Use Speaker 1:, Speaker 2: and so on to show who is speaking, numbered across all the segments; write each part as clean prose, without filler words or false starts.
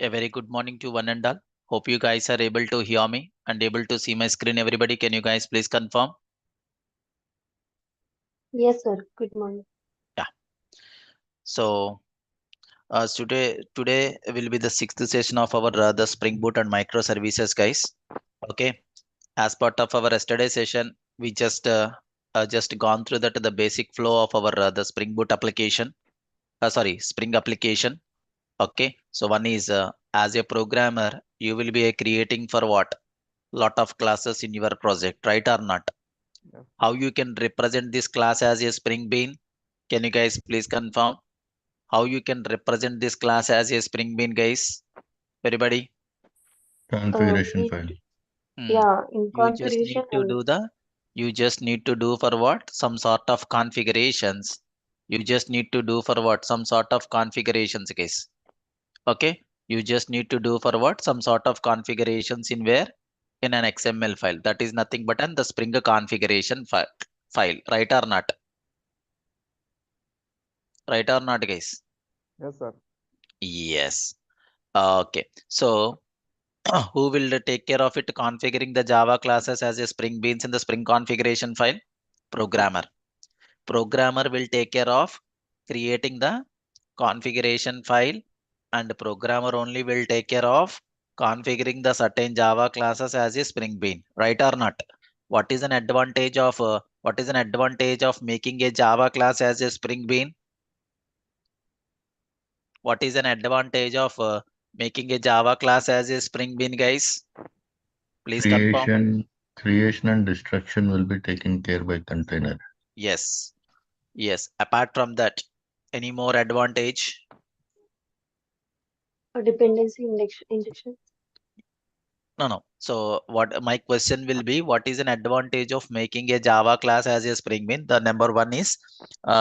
Speaker 1: A very good morning to one and all. Hope you guys are able to hear me and able to see my screen. Everybody, can you guys please confirm?
Speaker 2: Yes, sir. Good morning.
Speaker 1: Yeah. So today will be the sixth session of our the Springboot and Microservices, guys. Okay. As part of our yesterday session, we just gone through that the basic flow of our the Springboot application. Sorry, Spring application. Okay. So one is as a programmer, you will be creating for what? Lot of classes in your project, right or not?
Speaker 3: Yes.
Speaker 1: How you can represent this class as a Spring Bean? Can you guys please confirm how you can represent this class as a Spring Bean, guys? Everybody?
Speaker 3: Configuration
Speaker 2: We
Speaker 3: file.
Speaker 1: Hmm.
Speaker 2: Yeah, in
Speaker 1: You just need
Speaker 2: configuration
Speaker 1: to
Speaker 2: and
Speaker 1: do you just need to do for what? Some sort of configurations. You just need to do for what? Some sort of configurations, guys. Okay. You just need to do for what? Some sort of configurations in where? In an XML file. That is nothing but an the Spring configuration file, right or not? Right or not, guys?
Speaker 3: Yes, sir.
Speaker 1: Yes. Okay. So who will take care of it configuring the Java classes as a Spring Beans in the Spring configuration file? Programmer. Programmer will take care of creating the configuration file, and programmer only will take care of configuring the certain Java classes as a Spring Bean, right or not? What is an advantage of making a Java class as a Spring Bean? What is an advantage of making a Java class as a Spring Bean, guys? Please confirm.
Speaker 3: Creation and destruction will be taken care by container.
Speaker 1: Yes. Yes. Apart from that, any more advantage?
Speaker 2: a dependency injection.
Speaker 1: No, no. So what my question will be, what is an advantage of making a Java class as a Spring Bean? The number one is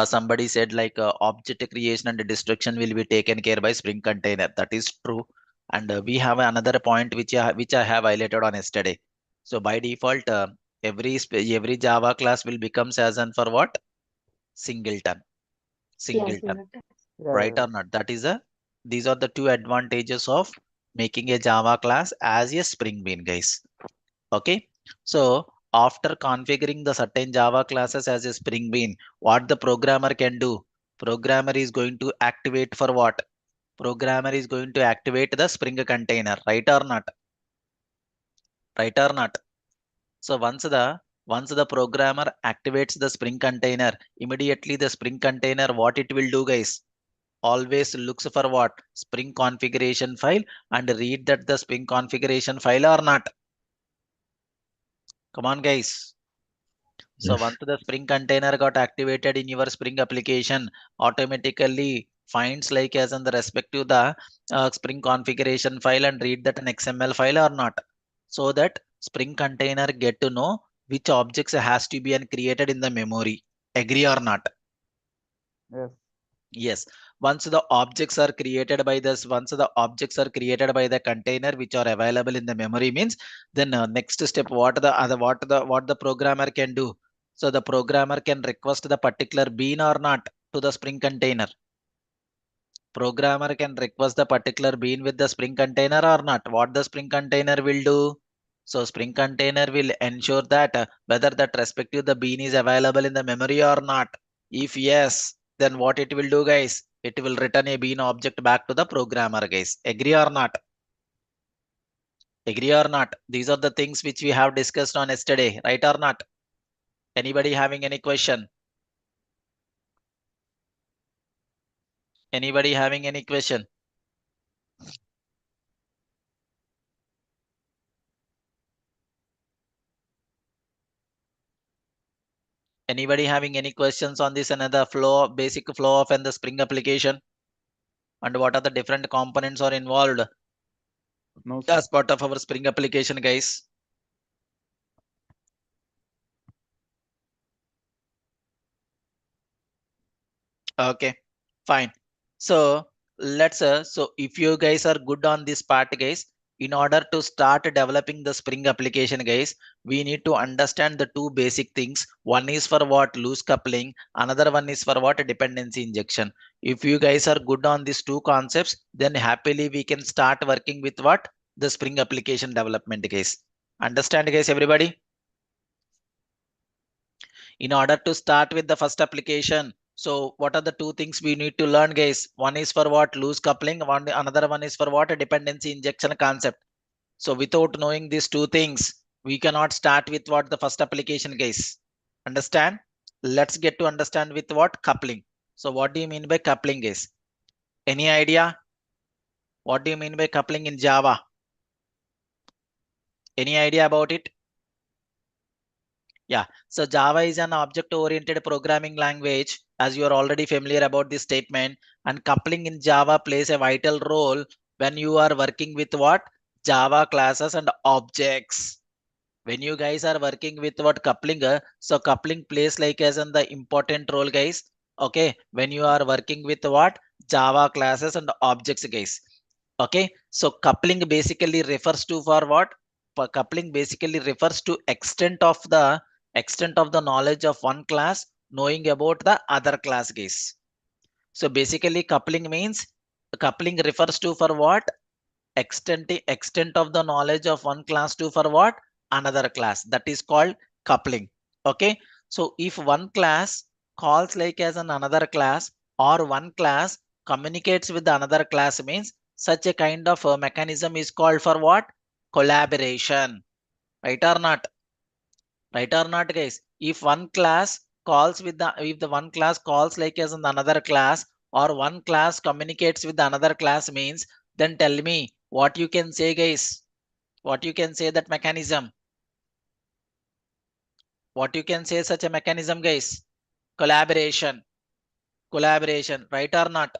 Speaker 1: somebody said like object creation and destruction will be taken care by Spring container. That is true. And we have another point which I have highlighted on yesterday. So by default, every Java class will becomes as an for what? Singleton.
Speaker 2: Yes,
Speaker 1: Singleton.
Speaker 2: Sinatra.
Speaker 1: Right
Speaker 3: Yeah,
Speaker 1: or not? These are the two advantages of making a Java class as a Spring Bean, guys. Okay. So after configuring the certain Java classes as a Spring Bean, what the programmer can do? Programmer is going to activate for what? Programmer is going to activate the Spring container, right or not? Right or not? So once the programmer activates the Spring container, immediately the Spring container, what it will do, guys? Always looks for what? Spring configuration file and read that the Spring configuration file or not. Come on, guys. So
Speaker 3: yes.
Speaker 1: once the Spring container got activated in your Spring application, automatically finds like as in the respective the Spring configuration file and read that an XML file or not. So that Spring container get to know which objects has to be and created in the memory. Agree or not?
Speaker 3: Yes.
Speaker 1: Yes. Once the objects are created by the container which are available in the memory means, then next step what the programmer can do. So the programmer can request the particular bean or not to the Spring container. Programmer can request the particular bean with the Spring container or not. What the Spring container will do? So Spring container will ensure that whether that respective the bean is available in the memory or not. If yes, then what it will do, guys? It will return a bean object back to the programmer, guys. Agree or not? Agree or not? These are the things which we have discussed on yesterday, right or not? Anybody having any question? Anybody having any question? Anybody having any questions on this another basic flow of and the Spring application, and what are the different components are involved
Speaker 3: No, sir.
Speaker 1: as part of our Spring application, guys? Okay, fine. So so if you guys are good on this part, guys, in order to start developing the Spring application, guys, we need to understand the two basic things. One is for what? Loose coupling. Another one is for what? Dependency injection. If you guys are good on these two concepts, then happily we can start working with what? The Spring application development, guys. Understand, guys, everybody? In order to start with the first application, so what are the two things we need to learn, guys? One is for what? Loose coupling. Another one is for what? A dependency injection concept. So without knowing these two things, we cannot start with what? The first application, guys. Understand? Let's get to understand with what? Coupling. So what do you mean by coupling, guys? Any idea? What do you mean by coupling in Java? Any idea about it? Yeah, so Java is an object-oriented programming language, as you are already familiar about this statement. And coupling in Java plays a vital role when you are working with what? Java classes and objects. When you guys are working with what coupling, so coupling plays like as an the important role, guys. Okay, when you are working with what? Java classes and objects, guys. Okay, so coupling basically refers to for what? Coupling basically refers to extent of the knowledge of one class knowing about the other class, guys. So basically coupling means, coupling refers to for what? Extent of the knowledge of one class to for what? Another class. That is called coupling. Okay, so if one class calls like as an another class, or one class communicates with the another class, means such a kind of a mechanism is called for what? Collaboration. Right or not? Right or not, guys? If one class calls with the, if the one class calls like as an another class, or one class communicates with the another class, means, then tell me what you can say, guys. What you can say that mechanism? What you can say such a mechanism, guys? Collaboration. Collaboration, right or not?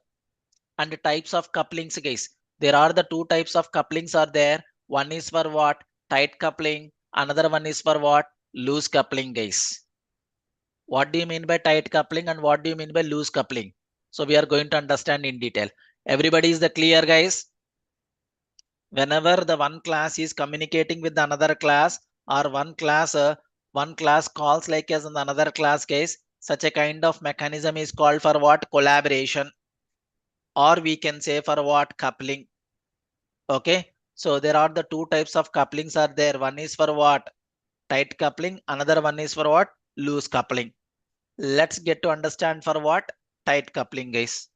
Speaker 1: And types of couplings, guys, there are the two types of couplings are there. One is for what? Tight coupling. Another one is for what? Loose coupling, guys. What do you mean by tight coupling and what do you mean by loose coupling? So we are going to understand in detail. Everybody is the clear, guys? Whenever the one class is communicating with another class, or one class calls like as in another class, guys, such a kind of mechanism is called for what? Collaboration, or we can say for what? Coupling. Okay, so there are the two types of couplings are there. One is for what? Tight coupling. Another one is for what? Loose coupling. Let's get to understand for what? Tight coupling, guys.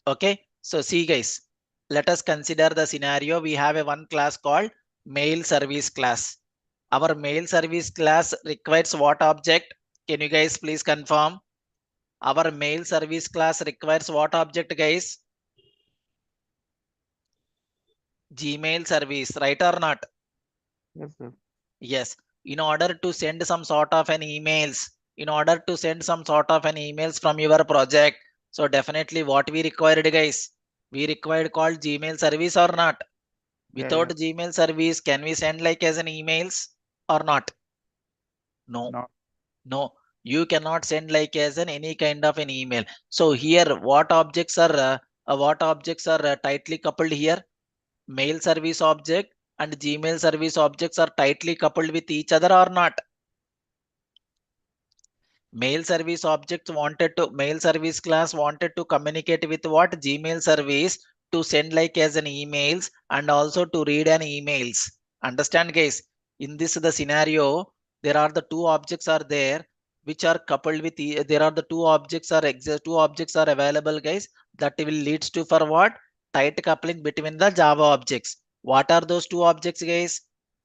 Speaker 1: Okay, so see, guys, let us consider the scenario. We have a one class called mail service class. Our mail service class requires what object? Can you guys please confirm? Our mail service class requires what object, guys? Gmail service, right or not?
Speaker 4: Yes, sir.
Speaker 1: Yes, in order to send some sort of an emails, in order to send some sort of an emails from your project, so definitely what we required, guys? We required called Gmail service or not?
Speaker 4: Yeah,
Speaker 1: Without
Speaker 4: yeah.
Speaker 1: Gmail service, can we send like as an emails or not? No,
Speaker 4: Not.
Speaker 1: no, you cannot send like as an any kind of an email. So here, what objects are tightly coupled here? Mail service object and Gmail service objects are tightly coupled with each other or not? Mail service class wanted to communicate with what? Gmail service to send like as an emails and also to read an emails. Understand, guys? In this the scenario, there are the two objects are there which are coupled with there are the two objects are available, guys, that will leads to for what? Tight coupling between the Java objects. What are those two objects, guys?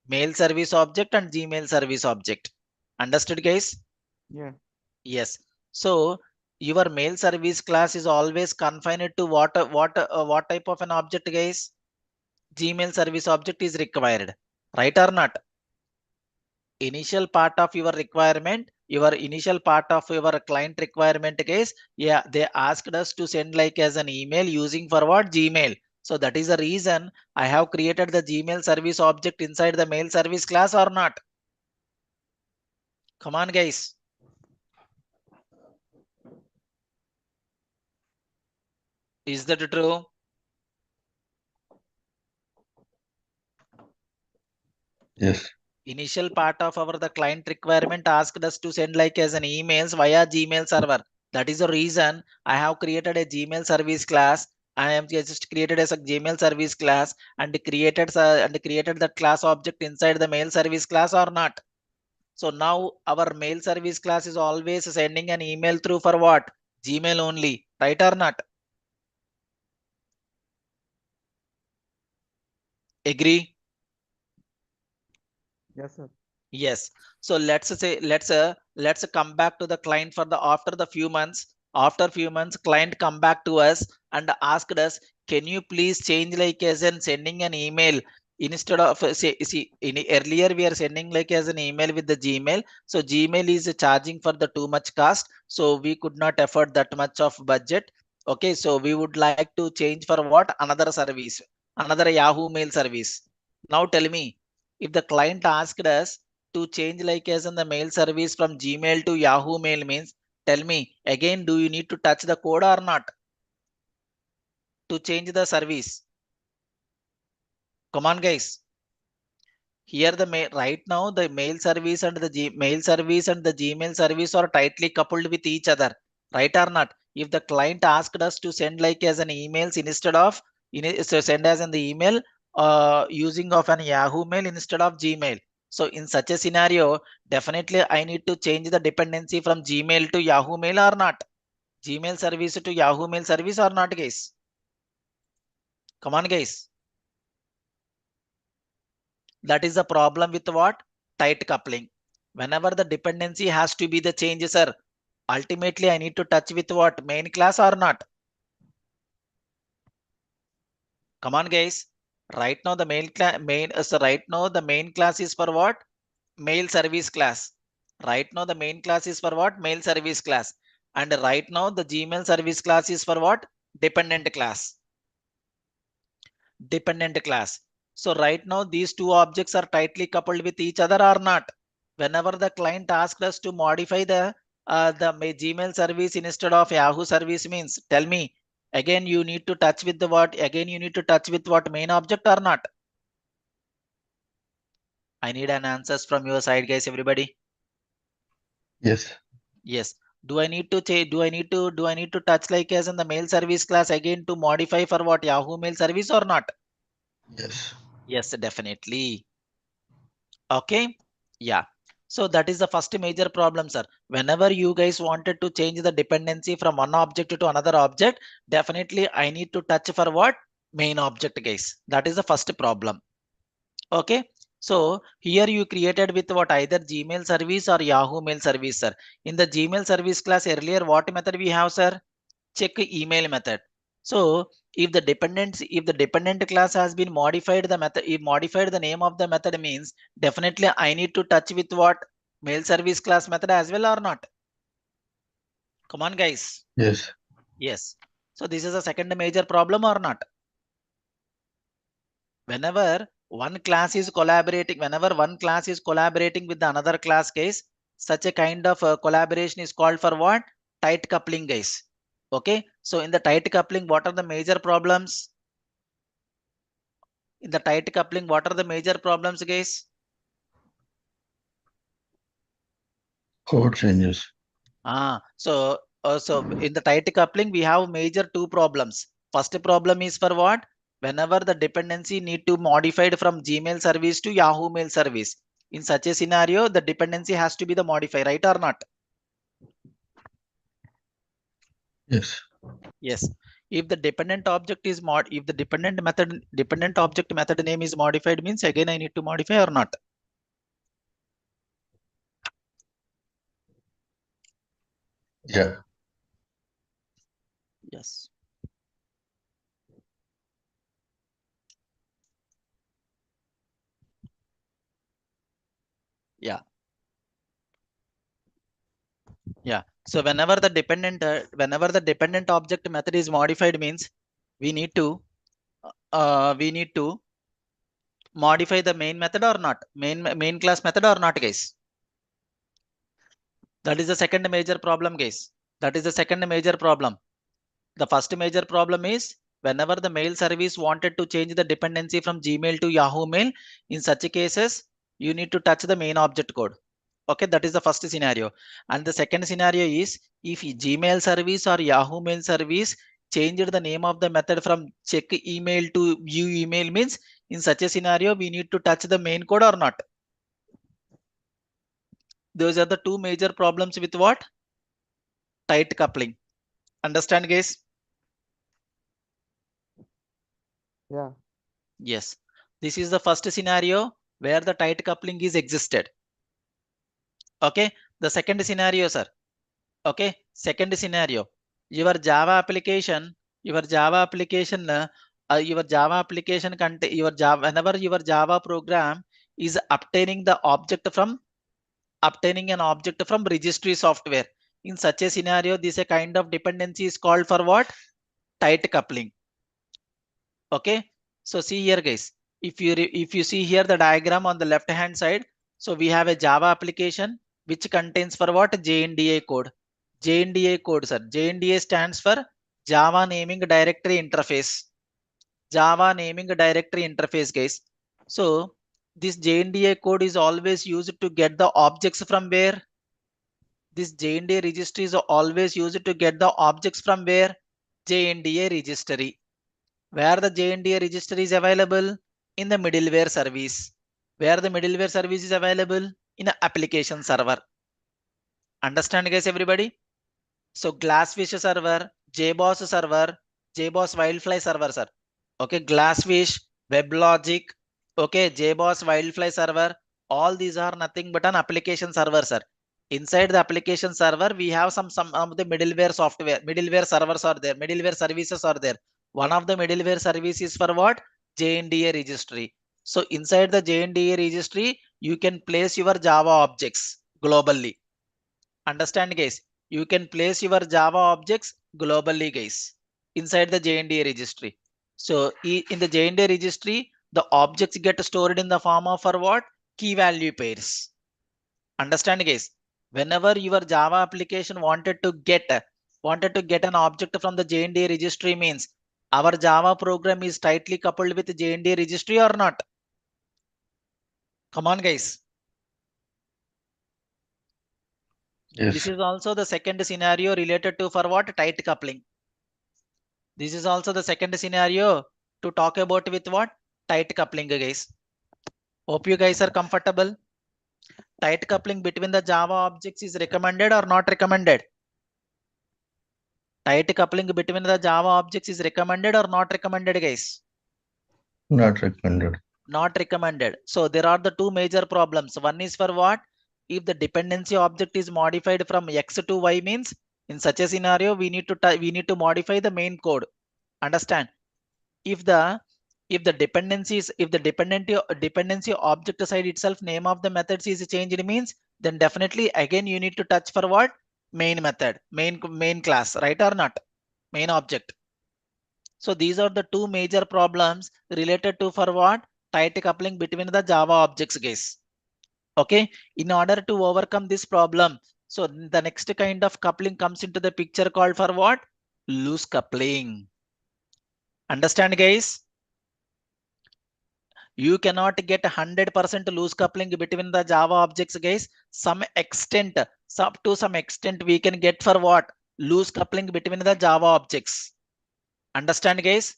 Speaker 1: Mail service object and Gmail service object. Understood, guys?
Speaker 4: Yeah.
Speaker 1: Yes. So your mail service class is always confined to what type of an object, guys? Gmail service object is required, right or not? Initial part of your requirement, your initial part of your client requirement, guys. Yeah, they asked us to send like as an email using for what? Gmail. So that is the reason I have created the Gmail service object inside the mail service class or not? Come on, guys. Is that true?
Speaker 3: Yes.
Speaker 1: Initial part of our the client requirement asked us to send like as an emails via Gmail server. That is the reason I have created a Gmail service class. I am just created as a Gmail service class and created that class object inside the mail service class or not. So now our mail service class is always sending an email through for what? Gmail only, right or not? Agree?
Speaker 4: Yes, sir.
Speaker 1: Yes. So let's come back to the client for the after the few months. After few months, client come back to us and asked us, can you please change like as in sending an email instead of see in earlier we are sending like as an email with the Gmail. So Gmail is charging for the too much cost. So we could not afford that much of budget. Okay, so we would like to change for what? Another service, another Yahoo Mail service. Now tell me, if the client asked us to change like as in the mail service from Gmail to Yahoo Mail means, tell me again, do you need to touch the code or not to change the service? Come on, guys. Here the mail right now the mail service and the mail service and the Gmail service are tightly coupled with each other, right or not? If the client asked us to send like as an emails instead of so send as an the email using of an Yahoo Mail instead of Gmail. So in such a scenario, definitely I need to change the dependency from Gmail to Yahoo Mail or not? Gmail service to Yahoo Mail service or not, guys? Come on, guys. That is the problem with what? Tight coupling. Whenever the dependency has to be the change, sir, ultimately I need to touch with what? Main class or not? Come on, guys. Right now the right now the main class is for what? Mail service class. Right now the main class is for what? Mail service class. And right now the Gmail service class is for what? Dependent class. Dependent class. So right now these two objects are tightly coupled with each other or not? Whenever the client asks us to modify the Gmail service instead of Yahoo service means, tell me again you need to touch with the what? Again you need to touch with what? Main object or not? I need an answers from your side, guys. Everybody.
Speaker 3: Yes.
Speaker 1: Yes. Do I need to change? Do I need to touch like as in the mail service class again to modify for what? Yahoo Mail service or not?
Speaker 3: Yes.
Speaker 1: Yes, definitely. Okay. Yeah. So that is the first major problem, sir. Whenever you guys wanted to change the dependency from one object to another object, definitely I need to touch for what? Main object, guys. That is the first problem. Okay. So here you created with what? Either Gmail service or Yahoo Mail service, sir. In the Gmail service class earlier, what method we have, sir? Check email method. So if the dependent class has been modified, the method, if modified the name of the method means, definitely I need to touch with what? Mail service class method as well or not? Come on, guys.
Speaker 3: Yes.
Speaker 1: Yes. So this is a second major problem or not? Whenever one class is collaborating with the another class, case, such a kind of collaboration is called for what? Tight coupling, guys. Okay. So in the tight coupling, what are the major problems? In the tight coupling, what are the major problems, guys?
Speaker 3: Code changes.
Speaker 1: So in the tight coupling, we have major two problems. First problem is for what? Whenever the dependency need to modified from Gmail service to Yahoo Mail service. In such a scenario, the dependency has to be the modified, right or not?
Speaker 3: Yes.
Speaker 1: Yes. If the dependent object is if the dependent object method name is modified means again I need to modify or not?
Speaker 3: Yeah.
Speaker 1: Yes. Yeah. Yeah. So whenever the dependent object method is modified means we need to modify the main method or not? Main class method or not, guys? That is the second major problem, guys. That is the second major problem. The first major problem is whenever the mail service wanted to change the dependency from Gmail to Yahoo Mail, in such cases, you need to touch the main object code. Okay, that is the first scenario. And the second scenario is if Gmail service or Yahoo Mail service changed the name of the method from check email to view email, means in such a scenario we need to touch the main code or not. Those are the two major problems with what? Tight coupling. Understand, guys?
Speaker 4: Yeah.
Speaker 1: Yes. This is the first scenario where the tight coupling is existed. Okay. The second scenario, sir. Okay. Second scenario. Your Java application, your Java application, your Java application contain your Java, whenever your Java program is obtaining an object from registry software. In such a scenario, this a kind of dependency is called for what? Tight coupling. Okay. So see here, guys. If you see here the diagram on the left hand side, so we have a Java application which contains for what? JNDA code. JNDA code, sir. JNDA stands for Java Naming Directory Interface. Java Naming Directory Interface, guys. So this JNDA code is always used to get the objects from where? This JNDA registry is always used to get the objects from where? JNDA registry. Where the JNDA registry is available? In the middleware service. Where the middleware service is available? In an application server. Understand, guys, everybody? So Glassfish server, JBoss server, JBoss Wildfly server, sir. Okay, Glassfish, WebLogic, okay, JBoss Wildfly server. All these are nothing but an application server, sir. Inside the application server, we have some of the middleware software, middleware servers are there, middleware services are there. One of the middleware services for what? JNDA registry. So inside the JNDA registry, you can place your Java objects globally. Understand, guys? You can place your Java objects globally, guys, inside the JNDA registry. So in the JNDA registry, the objects get stored in the form of for what? Key value pairs. Understand, guys? Whenever your Java application wanted to get an object from the JNDA registry, means our Java program is tightly coupled with JNDA registry or not? Come on, guys.
Speaker 3: Yes.
Speaker 1: This is also the second scenario related to for what? Tight coupling. This is also the second scenario to talk about with what? Tight coupling, guys. Hope you guys are comfortable. Tight coupling between the Java objects is recommended or not recommended? Tight coupling between the Java objects is recommended or not recommended, guys?
Speaker 3: Not recommended.
Speaker 1: Not recommended. So there are the two major problems. One is for what? If the dependency object is modified from X to Y, means in such a scenario, we need to modify the main code. Understand? If the dependency object side itself name of the methods is changed, means then definitely again you need to touch for what? Main method, main class, right or not? Main object. So these are the two major problems related to for what? Tight coupling between the Java objects, guys. Okay. In order to overcome this problem, so the next kind of coupling comes into the picture called for what? Loose coupling. Understand, guys? You cannot get 100% loose coupling between the Java objects, guys. To some extent we can get for what? Loose coupling between the Java objects. Understand, guys?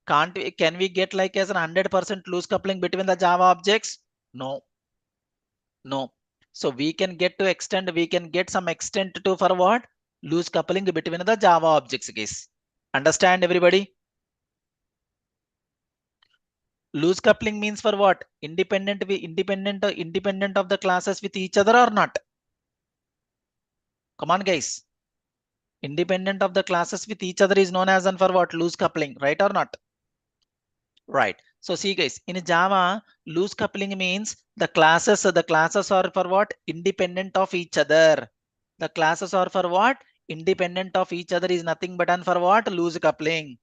Speaker 1: Can we get like as an 100% loose coupling between the Java objects? No. So we can get some extent to for what? Loose coupling between the Java objects, guys. Understand, everybody? Loose coupling means for what? Independent of the classes with each other or not? Come on, guys. Independent of the classes with each other is known as and for what? Loose coupling, right or not? Right. So see, guys, in Java, loose coupling means the classes are for what? Independent of each other. The classes are for what? Independent of each other is nothing but and for what? Loose coupling.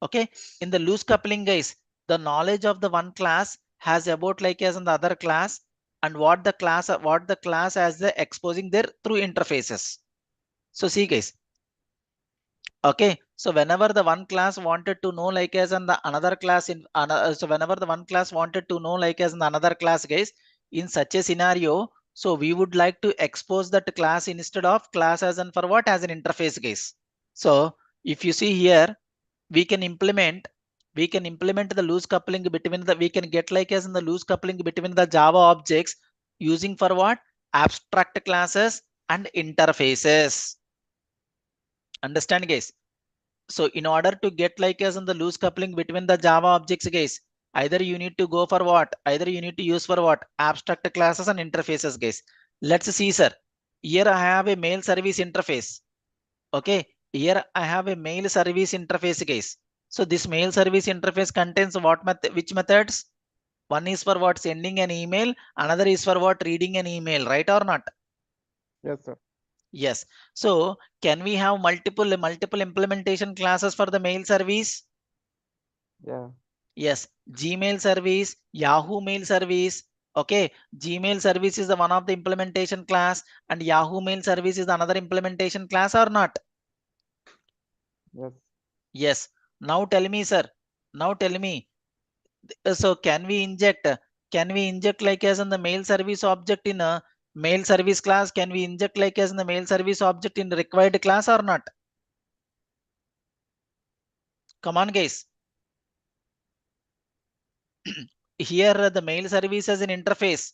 Speaker 1: Okay. In the loose coupling, guys, the knowledge of the one class has about like as in the other class, and what the class as the exposing their through interfaces. So see, guys. Okay, so whenever the one class wanted to know like as in the another class in so whenever the one class wanted to know like as in the another class, guys, in such a scenario, So we would like to expose that class instead of class as an for what, as an interface, guys. So if you see here, we can implement the loose coupling between the, we can get like as in the loose coupling between the Java objects using for what, abstract classes and interfaces. Understand, guys? So in order to get like as in the loose coupling between the Java objects, guys, either you need to go for what, either you need to use for what, abstract classes and interfaces, guys. Let's see, sir. Here I have a mail service interface. Okay, here I have a mail service interface, guys. So this mail service interface contains what method, which methods? One is for what, sending an email, another is for what, reading an email, right or not?
Speaker 4: Yes, sir.
Speaker 1: Yes. So can we have multiple implementation classes for the mail service?
Speaker 4: Yeah.
Speaker 1: Yes. Gmail service, Yahoo Mail service. Okay. Gmail service is the one of the implementation class, and Yahoo Mail service is another implementation class or not?
Speaker 4: Yes.
Speaker 1: Yes. Now tell me, sir. Now tell me. So can we inject like as in the mail service object in a mail service class? Can we inject like as in the mail service object in required class or not? Come on, guys. Here the mail service as an interface.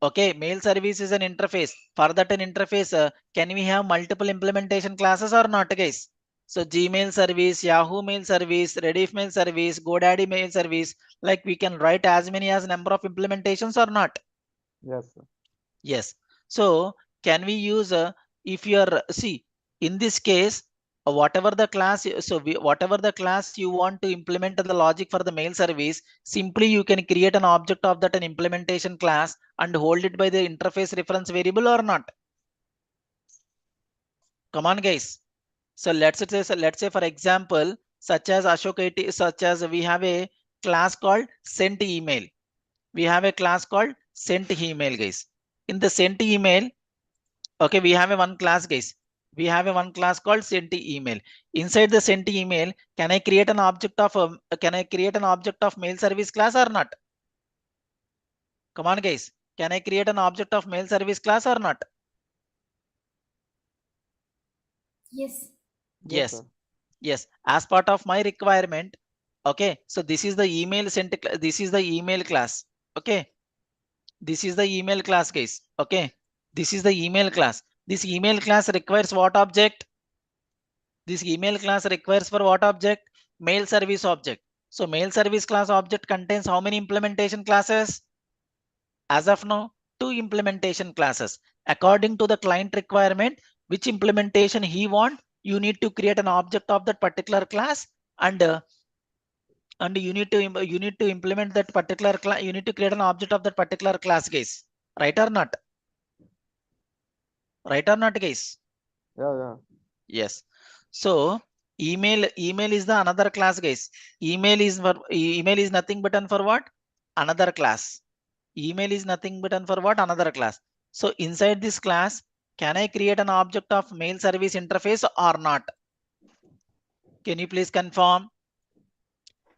Speaker 1: Okay, mail service is an interface. For that an interface, can we have multiple implementation classes or not, guys? So Gmail service, Yahoo Mail service, Rediff Mail service, GoDaddy Mail service, like we can write as many as number of implementations or not?
Speaker 4: Yes, sir.
Speaker 1: Yes. So can we use if you're see in this case, whatever the class, whatever the class you want to implement the logic for the mail service, simply you can create an object of that an implementation class and hold it by the interface reference variable or not. Come on, guys. So let's say for example, such as Ashok IT, such as we have a class called sent email. We have a class called sent email, guys. In the sent email, okay, we have a one class, guys. We have a one class called sent email. Inside the sent email, can I create an object of mail service class or not? Come on, guys. Can I create an object of mail service class or not?
Speaker 5: Yes.
Speaker 4: Yes,
Speaker 1: Yes.
Speaker 4: sir.
Speaker 1: Yes. As part of my requirement. Okay. So this is the email this is the email class. Okay. This is the email class, guys. Okay. This is the email class. This email class requires what object? This email class requires for what object? Mail service object. So mail service class object contains how many implementation classes? As of now, two implementation classes. According to the client requirement, which implementation he want, you need to create an object of that particular class, and you need to implement that particular class. You need to create an object of that particular class, guys. Right or not? Right or not, guys?
Speaker 4: Yeah, yeah.
Speaker 1: Yes. So email is the another class, guys. Email is nothing but for what? Another class. Email is nothing but for what? Another class. So inside this class, can I create an object of mail service interface or not? Can you please confirm?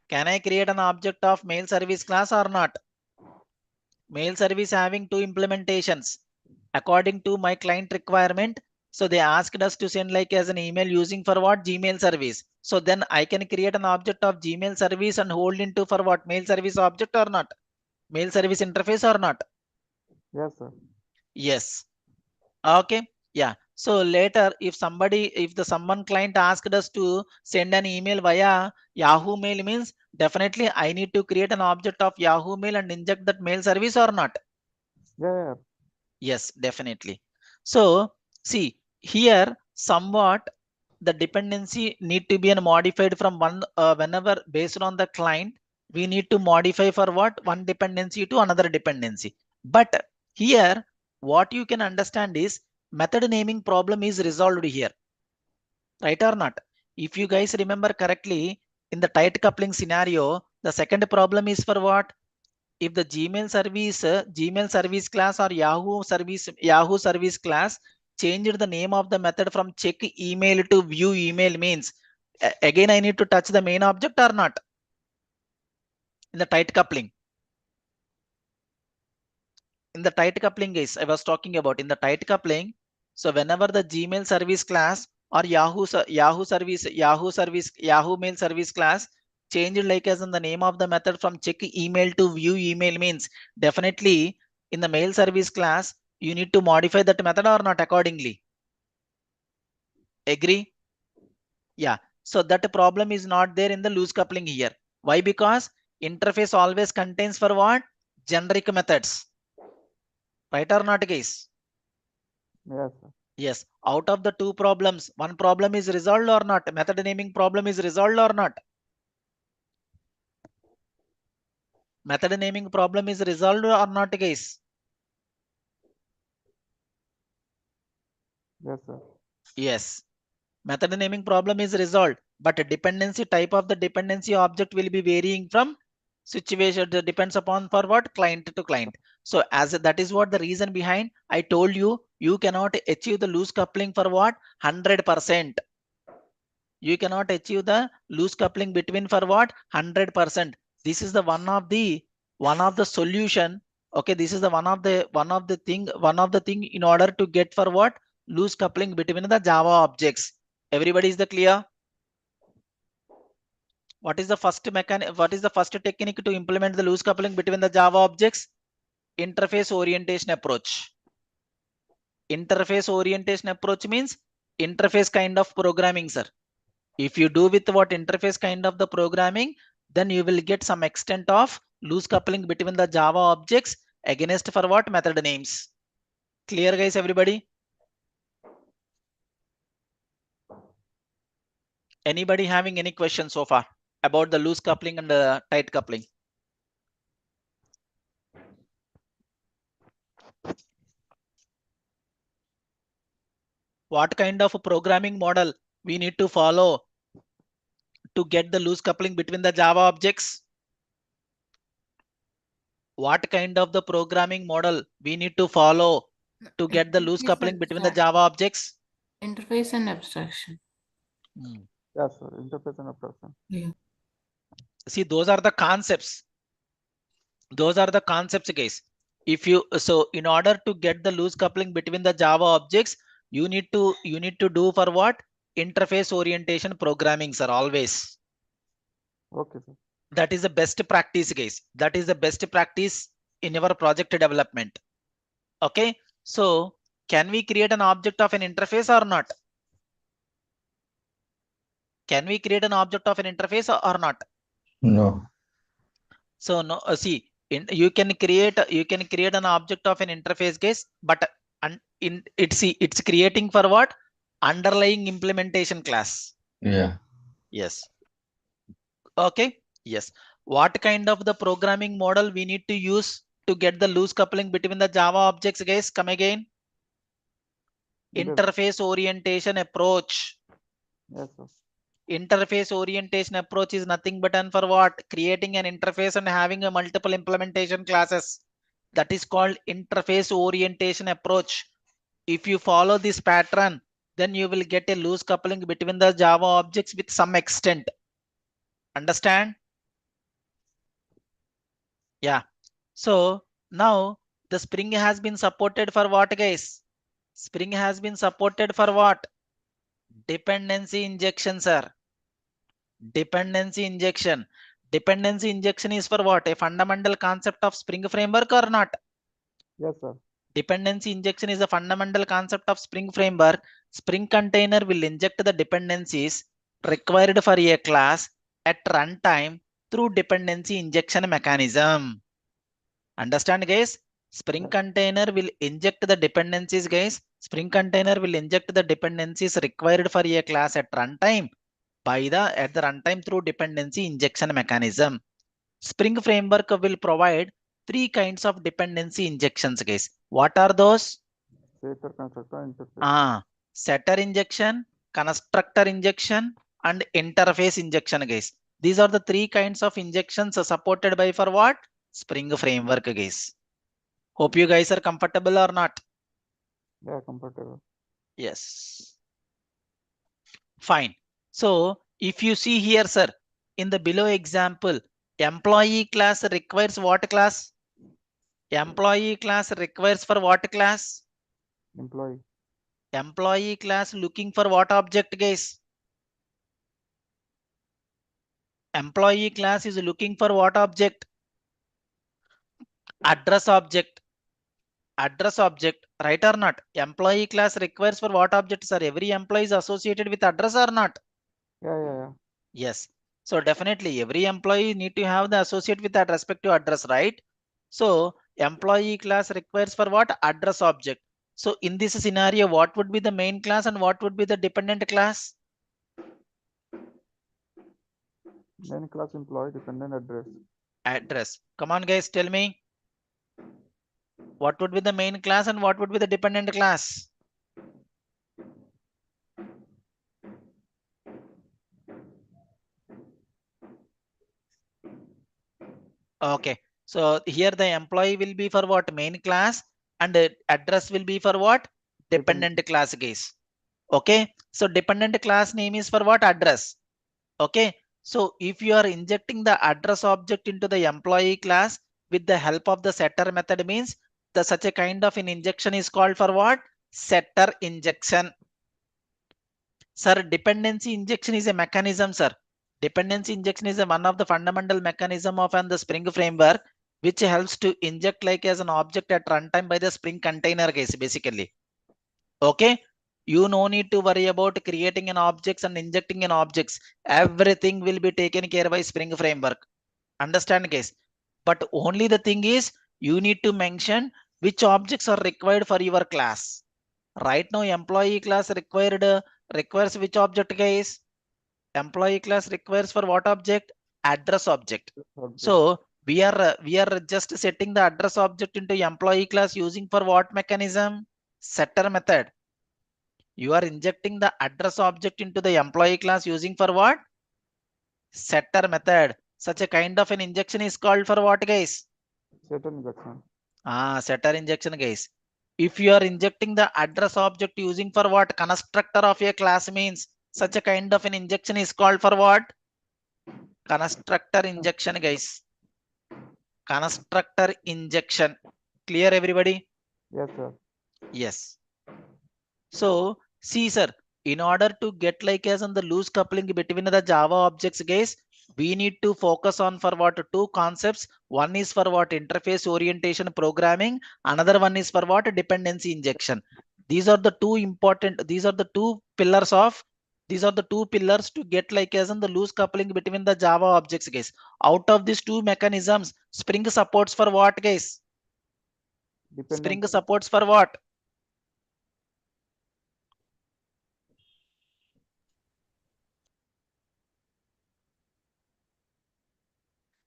Speaker 1: Can I create an object of mail service class or not? Mail service having two implementations according to my client requirement. So they asked us to send like as an email using for what? Gmail service. So then I can create an object of Gmail service and hold into for what? Mail service object or not? Mail service interface or not?
Speaker 4: Yes, sir.
Speaker 1: Yes. Okay. Yeah. So later, if someone client asked us to send an email via Yahoo Mail, means definitely I need to create an object of Yahoo Mail and inject that mail service or not?
Speaker 4: Yeah, yeah.
Speaker 1: Yes, definitely. So see here, somewhat the dependency need to be modified from one whenever based on the client, we need to modify for what? One dependency to another dependency. But here, what you can understand is method naming problem is resolved here, right or not? If you guys remember correctly, in the tight coupling scenario, the second problem is for what? If the Gmail service class or Yahoo service class changed the name of the method from check email to view email, means again I need to touch the main object or not in the tight coupling. in the tight coupling guys, I was talking about in the tight coupling. So whenever the Gmail service class or Yahoo mail service class changed like as in the name of the method from check email to view email means definitely in the mail service class, you need to modify that method or not accordingly. Agree? Yeah. So that problem is not there in the loose coupling here. Why? Because interface always contains for what? Generic methods. Right or not, guys?
Speaker 4: Yes, sir.
Speaker 1: Yes. Out of the two problems, one problem is resolved or not? Method naming problem is resolved or not? Method naming problem is resolved or not, guys?
Speaker 4: Yes, sir.
Speaker 1: Yes. Method naming problem is resolved, but dependency type of the dependency object will be varying from situation. It depends upon for what client to client. So as that is what the reason behind I told you, you cannot achieve the loose coupling for what 100%. You cannot achieve the loose coupling between for what 100%. This is the one of the solution. Okay, this is the one of the thing in order to get for what loose coupling between the Java objects. Everybody is the clear? What is the first what is the first technique to implement the loose coupling between the Java objects? Interface orientation approach. Interface orientation approach means interface kind of programming, sir. If you do with what interface kind of the programming, then you will get some extent of loose coupling between the Java objects against for what method names. Clear, guys, everybody? Anybody having any questions so far about the loose coupling and the tight coupling? What kind of a programming model we need to follow to get the loose coupling between the Java objects? What kind of the programming model we need to follow to get the loose coupling between the Java objects?
Speaker 5: Interface and abstraction.
Speaker 4: Yes, sir. Interface and abstraction.
Speaker 5: Yeah.
Speaker 1: See, those are the concepts. Those are the concepts, guys. If you so in order to get the loose coupling between the Java objects, you need to do for what interface orientation programming, sir. Always.
Speaker 4: Okay, sir.
Speaker 1: That is the best practice, guys. That is the best practice in your project development. Okay. So can we create an object of an interface or not? Can we create an object of an interface or not?
Speaker 3: No.
Speaker 1: So no, see, you can create an object of an interface, guys, but it's creating for what underlying implementation class.
Speaker 3: Yeah.
Speaker 1: Yes. Okay. Yes. What kind of the programming model we need to use to get the loose coupling between the Java objects, guys? Come again. Interface orientation approach.
Speaker 4: Yes, sir.
Speaker 1: Interface orientation approach is nothing but and for what creating an interface and having a multiple implementation classes. That is called interface orientation approach. If you follow this pattern, then you will get a loose coupling between the Java objects with some extent. Understand? Yeah. So now the Spring has been supported for what, guys? Spring has been supported for what? Dependency injection, sir. Dependency injection. Dependency injection is for what? A fundamental concept of Spring framework or not?
Speaker 4: Yes, sir.
Speaker 1: Dependency injection is a fundamental concept of Spring framework. Spring container will inject the dependencies required for a class at runtime through dependency injection mechanism. Understand, guys? Spring container will inject the dependencies, guys. Spring container will inject the dependencies required for a class at runtime at the runtime through dependency injection mechanism. Spring framework will provide three kinds of dependency injections, guys. What are those?
Speaker 4: Setter, constructor, interface.
Speaker 1: Setter injection, constructor injection, and interface injection, guys. These are the three kinds of injections supported by for what? Spring framework, guys. Hope you guys are comfortable or not.
Speaker 4: Yeah, comfortable.
Speaker 1: Yes. Fine. So if you see here, sir, in the below example, employee class requires what class? Employee class requires for what class?
Speaker 4: Employee.
Speaker 1: Employee class looking for what object, guys? Employee class is looking for what object? Address object. Address object, right or not? Employee class requires for what object, sir? Every employee is associated with address or not?
Speaker 4: Yeah.
Speaker 1: Yes. So definitely every employee need to have the associate with that respective address, right? So employee class requires for what? Address object. So in this scenario, what would be the main class and what would be the dependent class?
Speaker 4: Main class employee dependent address.
Speaker 1: Address. Come on, guys, tell me. What would be the main class and what would be the dependent class? Okay. So here the employee will be for what? Main class, and the address will be for what? Dependent class, guys. Okay. So dependent class name is for what? Address. Okay. So if you are injecting the address object into the employee class with the help of the setter method, means the such a kind of an injection is called for what? Setter injection. Sir, dependency injection is a mechanism, sir. Dependency injection is one of the fundamental mechanism of the Spring framework, which helps to inject like as an object at runtime by the Spring container, guys, basically. Okay. You no need to worry about creating an objects and injecting an objects. Everything will be taken care by Spring framework. Understand, guys? But only the thing is you need to mention which objects are required for your class. Right now, employee class requires which object, guys? Employee class requires for what object? Address object. So we are just setting the address object into employee class using for what mechanism? Setter method. You are injecting the address object into the employee class using for what? Setter method. Such a kind of an injection is called for what, guys?
Speaker 4: Setter injection.
Speaker 1: Setter injection, guys. If you are injecting the address object using for what? Constructor of a class, means such a kind of an injection is called for what? Constructor injection, guys. Constructor injection. Clear, everybody?
Speaker 4: Yes, sir.
Speaker 1: Yes. So see, sir, in order to get like as on the loose coupling between the Java objects, guys, we need to focus on for what? Two concepts. One is for what? Interface orientation programming. Another one is for what? Dependency injection. These are the two important. These are the two pillars of. These are the two pillars to get like as on the loose coupling between the Java objects, guys. Out of these two mechanisms, Spring supports for what, guys? Spring supports for what?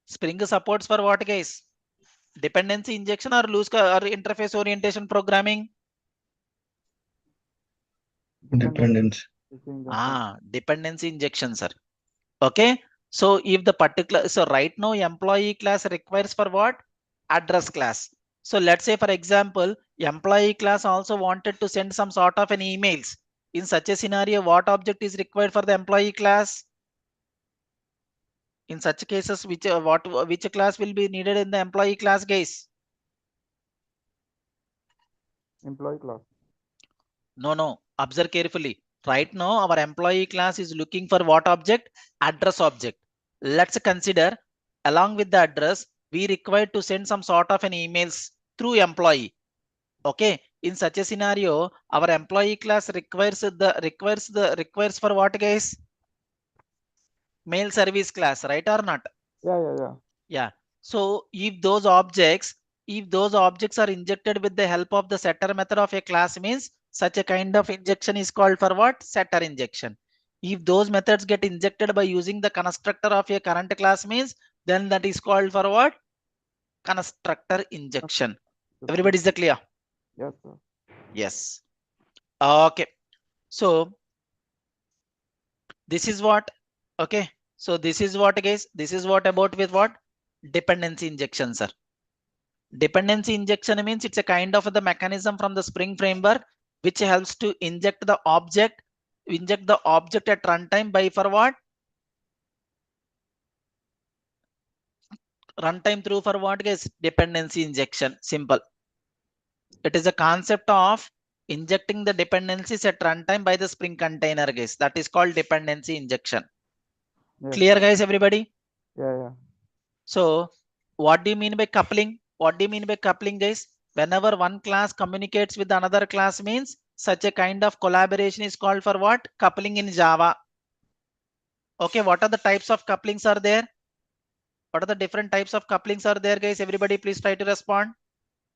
Speaker 1: Spring supports for what, guys? Dependency injection or or interface orientation programming?
Speaker 3: Dependency.
Speaker 1: Dependency injection, sir. Okay. So if the particular, so right now employee class requires for what? Address class. So let's say for example, employee class also wanted to send some sort of an emails. In such a scenario, what object is required for the employee class? In such cases, which class will be needed in the employee class, guys?
Speaker 4: Employee class.
Speaker 1: No. Observe carefully. Right now, our employee class is looking for what object? Address object. Let's consider along with the address, we require to send some sort of an emails through employee. Okay. In such a scenario, our employee class requires for what, guys? Mail service class, right or not? Yeah. So if those objects are injected with the help of the setter method of a class, means such a kind of injection is called for what? Setter injection. If those methods get injected by using the constructor of a current class, means then that is called for what? Constructor injection. Everybody is clear?
Speaker 4: Yes, sir.
Speaker 1: Yes. Okay. So this is what. Okay. So this is what, guys. This is what about with what? Dependency injection, sir. Dependency injection means it's a kind of the mechanism from the Spring framework which helps to inject the object at runtime by for what? Runtime through for what, guys? Dependency injection. Simple. It is a concept of injecting the dependencies at runtime by the Spring container, guys. That is called dependency injection.
Speaker 4: Yes,
Speaker 1: Clear,
Speaker 4: sir.
Speaker 1: guys, everybody?
Speaker 4: Yeah.
Speaker 1: So what do you mean by coupling? What do you mean by coupling, guys? Whenever one class communicates with another class means such a kind of collaboration is called for what? Coupling in Java. Okay, what are the types of couplings are there? What are the different types of couplings are there, guys? Everybody please try to respond.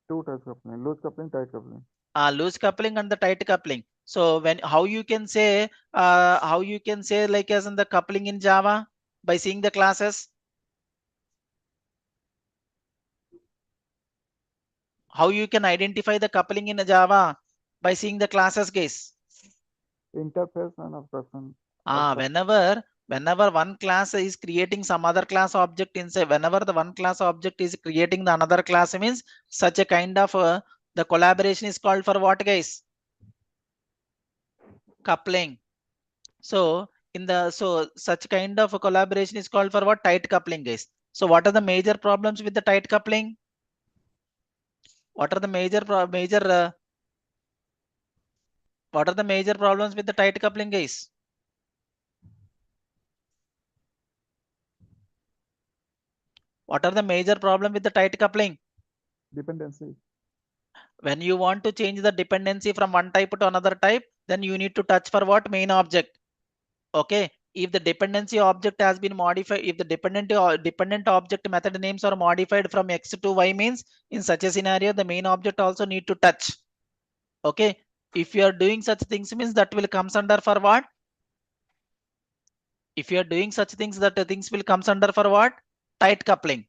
Speaker 4: Two types coupling, loose coupling, tight coupling.
Speaker 1: Loose coupling and the tight coupling. So when how you can say like as in the coupling in Java by seeing the classes? How you can identify the coupling in Java by seeing the classes, guys?
Speaker 4: Interface and abstraction.
Speaker 1: Whenever one class is creating some other class object inside, whenever the one class object is creating the another class means such a kind of the collaboration is called for what, guys? Coupling. So such kind of a collaboration is called for what? Tight coupling, guys. So what are the major problems with the tight coupling? What are the major problems with the tight coupling, guys? What are the major problem with the tight coupling?
Speaker 4: Dependency.
Speaker 1: When you want to change the dependency from one type to another type, then you need to touch for what? Main object. Okay. If the dependency object has been modified, if the dependent object method names are modified from X to Y means in such a scenario, the main object also need to touch. Okay. If you are doing such things means that will comes under for what? If you are doing such things, that things will comes under for what? Tight coupling.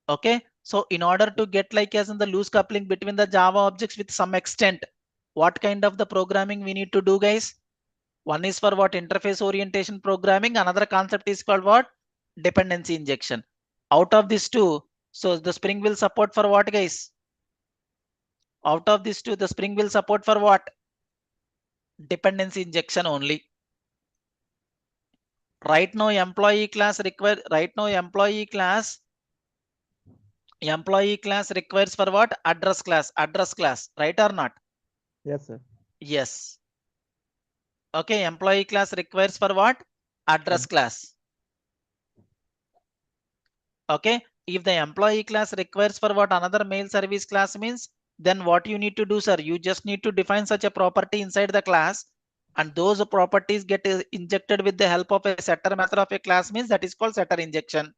Speaker 1: Okay. So in order to get like as in the loose coupling between the Java objects with some extent, what kind of the programming we need to do, guys? One is for what? Interface orientation programming. Another concept is called what? Dependency injection. Out of these two, so the Spring will support for what, guys? Out of these two, the Spring will support for what? Dependency injection only. Right now employee class requires for what? Address class, right or not?
Speaker 4: Yes, sir.
Speaker 1: Yes. Okay, employee class requires for what? Address class. Okay, if the employee class requires for what? Another mail service class means, then what you need to do, sir? You just need to define such a property inside the class, and those properties get injected with the help of a setter method of a class means that is called setter injection.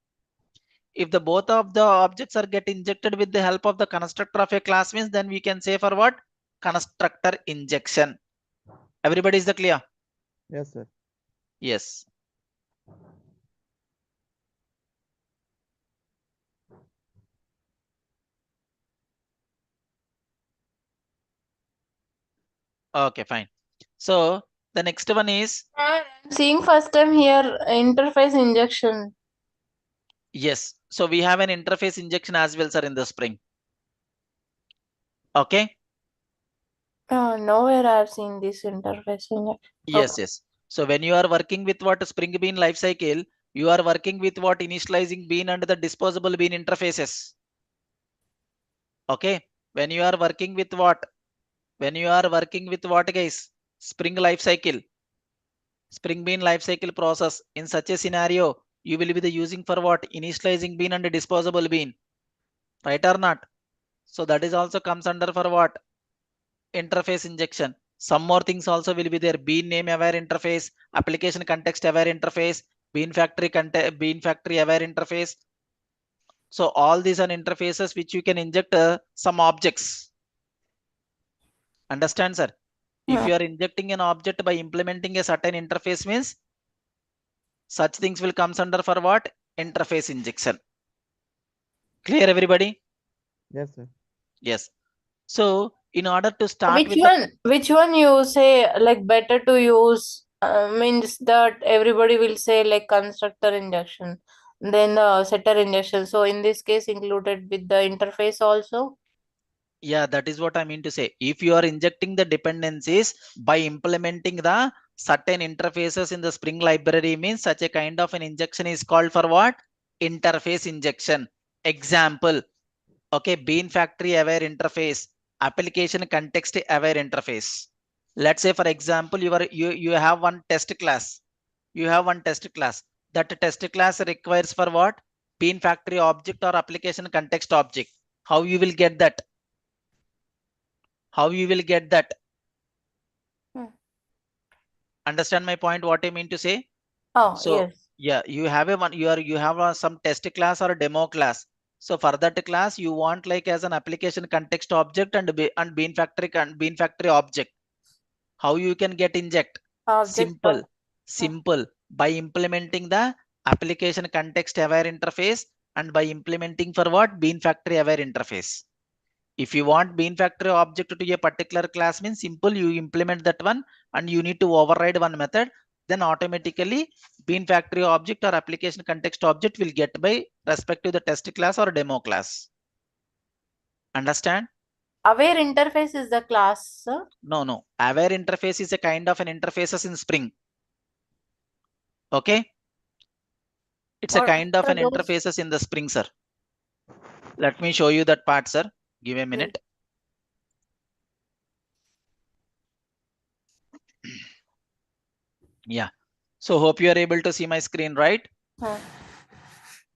Speaker 1: If the both of the objects are get injected with the help of the constructor of a class means, then we can say for what? Constructor injection. Everybody is the clear?
Speaker 4: Yes, sir.
Speaker 1: Yes. Okay, fine. So the next one is,
Speaker 5: I'm seeing first time here interface injection.
Speaker 1: yes. So we have an interface injection as well, sir, in the Spring. Okay.
Speaker 5: Nowhere I've seen this interface injection.
Speaker 1: Yes. So when you are working with what? Spring Bean lifecycle, you are working with what? Initializing bean and the disposable bean interfaces. Okay. When you are working with what? Guys? Spring lifecycle. Spring Bean lifecycle process. In such a scenario, you will be using for what? Initializing bean and disposable bean. Right or not? So that is also comes under for what? Interface injection. Some more things also will be there. Bean name aware interface, application context aware interface, bean factory aware interface. So all these are interfaces which you can inject some objects. Understand, sir? If you are injecting an object by implementing a certain interface means such things will comes under for what? Interface injection. Clear, everybody?
Speaker 4: Yes, sir.
Speaker 1: Yes. So in order to start
Speaker 5: Which one you say like better to use? Means that everybody will say like constructor injection, then the setter injection. So in this case, included with the interface also.
Speaker 1: Yeah, that is what I mean to say. If you are injecting the dependencies by implementing the certain interfaces in the Spring library means such a kind of an injection is called for what? interface injection. Example, okay, bean factory aware interface, application context aware interface. Let's say, for example, you have one test class. You have one test class. That test class requires for what? Bean factory object or application context object. How you will get that? How you will get that? Understand my point? What I mean to say?
Speaker 5: Oh,
Speaker 1: So
Speaker 5: yes.
Speaker 1: yeah, you have you have some test class or a demo class. So for that class, you want like as an application context object and bean factory object. How you can get inject?
Speaker 5: Object
Speaker 1: Simple, simple. By implementing the application context aware interface and by implementing for what? Bean factory aware interface. If you want bean factory object to a particular class, means simple, you implement that one and you need to override one method, then automatically bean factory object or application context object will get by respect to the test class or demo class. Understand?
Speaker 5: Aware interface is the class, sir?
Speaker 1: No. Aware interface is a kind of an interfaces in Spring. Okay. It's a
Speaker 5: What
Speaker 1: kind of
Speaker 5: are
Speaker 1: an
Speaker 5: those?
Speaker 1: interfaces in the Spring, sir. Let me show you that part, sir. Give a minute. Yeah. So hope you are able to see my screen, right?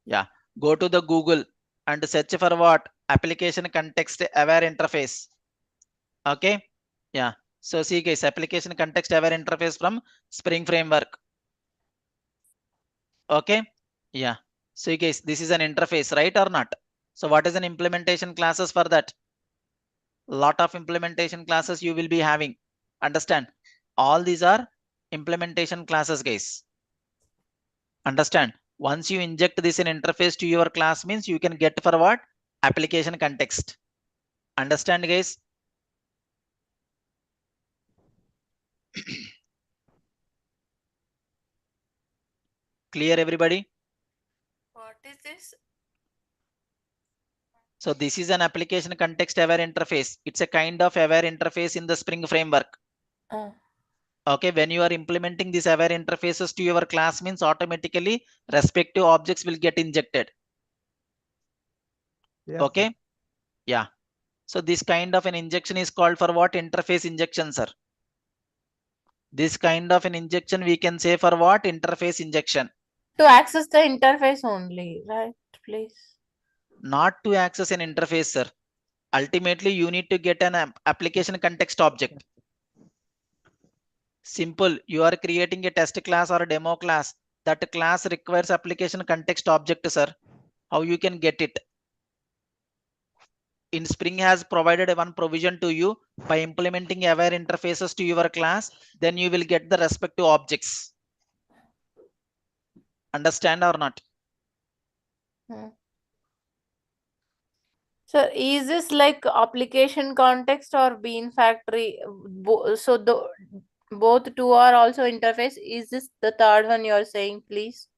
Speaker 1: Yeah. Go to the Google and search for what? Application context aware interface. Okay. Yeah. So see guys, application context aware interface from Spring Framework. Okay. Yeah. So guys, this is an interface, right or not? So what is an implementation classes for that? Lot of implementation classes you will be having. Understand? All these are implementation classes, guys. Understand? Once you inject this in interface to your class, means you can get for what? Application context. Understand, guys? Clear, everybody?
Speaker 5: What is this?
Speaker 1: So this is an application context aware interface. It's a kind of aware interface in the Spring framework. Okay, when you are implementing these aware interfaces to your class, means automatically respective objects will get injected.
Speaker 4: Yes,
Speaker 1: okay.
Speaker 4: sir.
Speaker 1: Yeah. So this kind of an injection is called for what? Interface injection, sir. This kind of an injection we can say for what? Interface injection.
Speaker 5: To access the interface only, right? Please.
Speaker 1: Not to access an interface, sir. Ultimately, you need to get an application context object. Simple. You are creating a test class or a demo class. That class requires application context object, sir. How you can get it? In Spring has provided one provision to you by implementing aware interfaces to your class, then you will get the respective objects. Understand or not?
Speaker 5: So is this like application context or bean factory? So the both two are also interface. Is this the third one you're saying, please?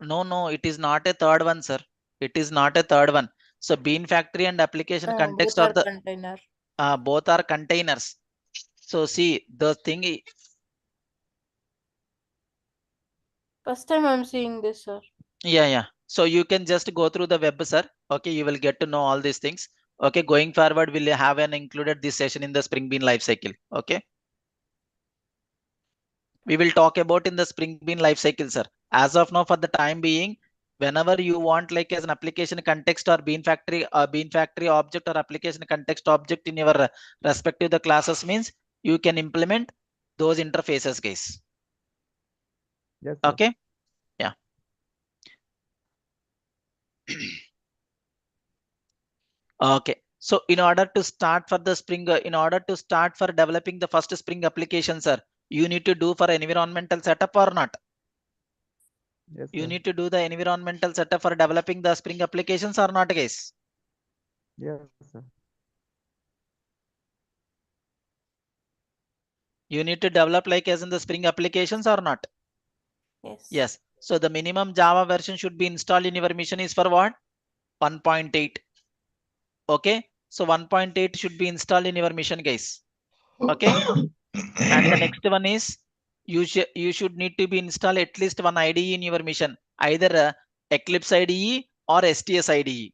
Speaker 1: No, it is not a third one, sir. It is not a third one. So bean factory and application context
Speaker 5: Both
Speaker 1: are
Speaker 5: are
Speaker 1: the
Speaker 5: container.
Speaker 1: both are containers. So see the thing.
Speaker 5: First time I'm seeing this, sir.
Speaker 1: Yeah. So you can just go through the web, sir. Okay, you will get to know all these things. Okay, going forward, we'll have an included this session in the Spring Bean lifecycle. Okay. We will talk about in the Spring Bean lifecycle, sir. As of now, for the time being, whenever you want like as an application context or bean factory object or application context object in your respective the classes, means you can implement those interfaces, guys.
Speaker 4: Yes, sir.
Speaker 1: Okay. Yeah. Okay. So in order to start for the Spring, in order to start for developing the first Spring application, sir, you need to do for environmental setup or not?
Speaker 4: Yes,
Speaker 1: You
Speaker 4: sir.
Speaker 1: need to do the environmental setup for developing the Spring applications or not, guys?
Speaker 4: Yes, sir.
Speaker 1: You need to develop like as in the Spring applications or not?
Speaker 5: Yes.
Speaker 1: Yes. So the minimum Java version should be installed in your machine is for what? 1.8. Okay. So 1.8 should be installed in your machine, guys. Okay. And the next one is you should need to be installed at least one IDE in your machine. Either Eclipse IDE or STS IDE?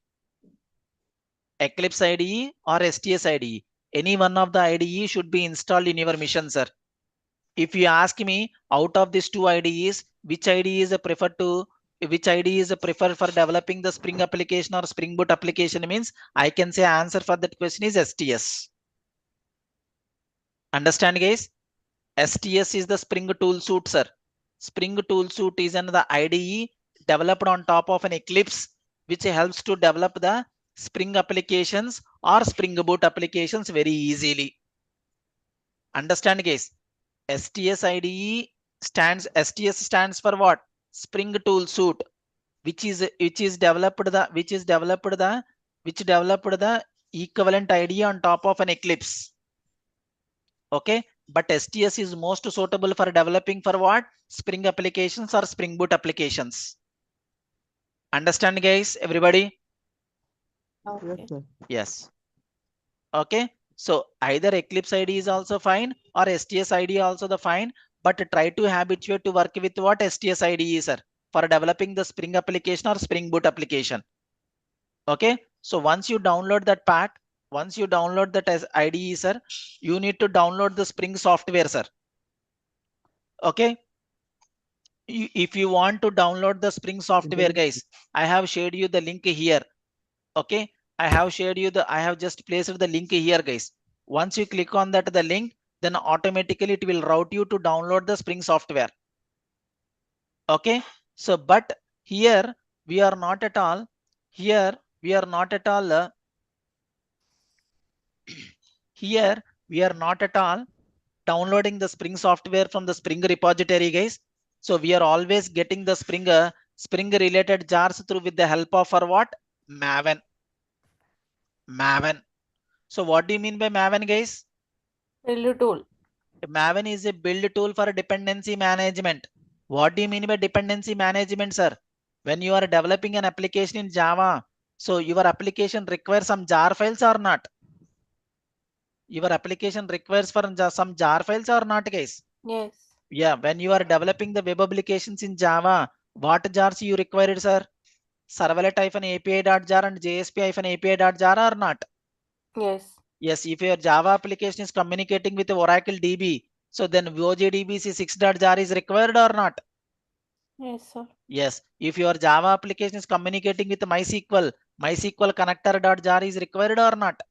Speaker 1: Eclipse IDE or STS IDE? Any one of the IDE should be installed in your mission, sir. If you ask me out of these two IDEs, which IDE is which IDE is preferred for developing the Spring application or Spring Boot application, means I can say answer for that question is STS. Understand, guys? STS is the Spring tool suite, sir. Spring tool suite is another IDE developed on top of an Eclipse, which helps to develop the Spring applications or Spring Boot applications very easily. Understand, guys? STS stands for what? Spring tool suite, which developed the equivalent IDE on top of an Eclipse. Okay, but STS is most suitable for developing for what? Spring applications or Spring Boot applications. Understand, guys? Everybody?
Speaker 4: Yes,
Speaker 5: Okay.
Speaker 4: sir.
Speaker 1: Yes. Okay. So either Eclipse ID is also fine or STS ID also the fine, but try to habituate to work with what STS ID is, sir, for developing the Spring application or Spring Boot application. Okay. So once you download that pack, once you download that as IDE, sir, you need to download the Spring software, sir. Okay. If you want to download the Spring software, guys, I have shared you the link here. Okay, I have just placed the link here, guys. Once you click on the link, then automatically it will route you to download the Spring software. Okay, so but here we are not at all here we are not at all here we are not at all downloading the Spring software from the Spring repository, guys. So we are always getting the Spring related jars through with the help of for what? Maven. So what do you mean by Maven, guys?
Speaker 5: Build tool.
Speaker 1: Maven is a build tool for dependency management. What do you mean by dependency management, sir? When you are developing an application in Java, so your application requires some jar files or not? Your application requires for some jar files or not, guys?
Speaker 5: Yes.
Speaker 1: Yeah, when you are developing the web applications in Java, what jars you required, sir? Servlet-api.jar and JSP-api.jar or not?
Speaker 5: Yes.
Speaker 1: Yes, if your Java application is communicating with the Oracle DB, so then OJDBC 6.jar is required or not?
Speaker 5: Yes, sir.
Speaker 1: Yes, if your Java application is communicating with MySQL connector.jar is required or not?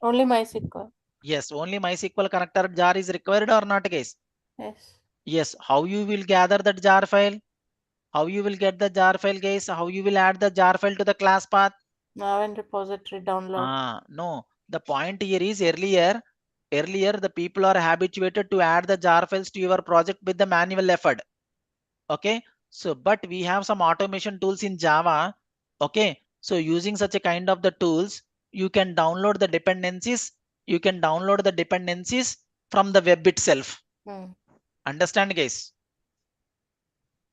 Speaker 5: Only MySQL.
Speaker 1: Yes, only MySQL connector jar is required or not, guys?
Speaker 5: Yes.
Speaker 1: Yes, how you will gather that jar file? How you will get the jar file, guys? How you will add the jar file to the class path?
Speaker 5: Maven repository download.
Speaker 1: No, the point here is earlier the people are habituated to add the jar files to your project with the manual effort. Okay, so but we have some automation tools in Java. Okay, so using such a kind of the tools, you can download the dependencies. You can download the dependencies from the web itself. Understand, guys?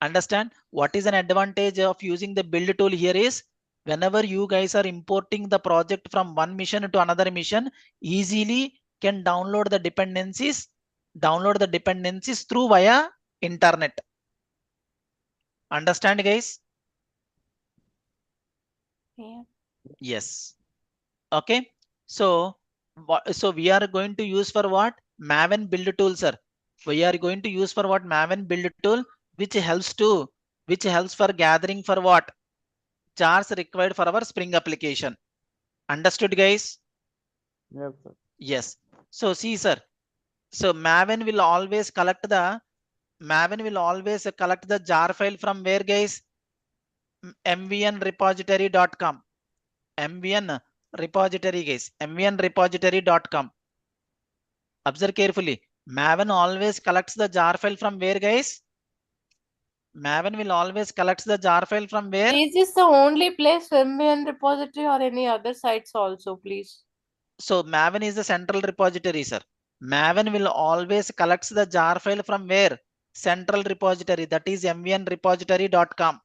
Speaker 1: Understand what is an advantage of using the build tool here is whenever you guys are importing the project from one mission to another mission, easily can download the dependencies through via internet. Understand, guys?
Speaker 5: Yeah.
Speaker 1: Yes. Okay. So we are going to use for what? Maven build tool, sir. We are going to use for what? Maven build tool, which helps for gathering for what? Jars required for our Spring application. Understood, guys?
Speaker 4: Yes, sir.
Speaker 1: Yes. So see, sir. So Maven will always collect the jar file from where, guys? mvnrepository.com. mvn repository, guys. mvnrepository.com. Observe carefully. Maven always collects the jar file from where, guys? Maven will always collects the jar file from where?
Speaker 5: Is this the only place Maven repository or any other sites also, please?
Speaker 1: So Maven is the central repository, sir. Maven will always collects the jar file from where? Central repository, that is mvnrepository.com.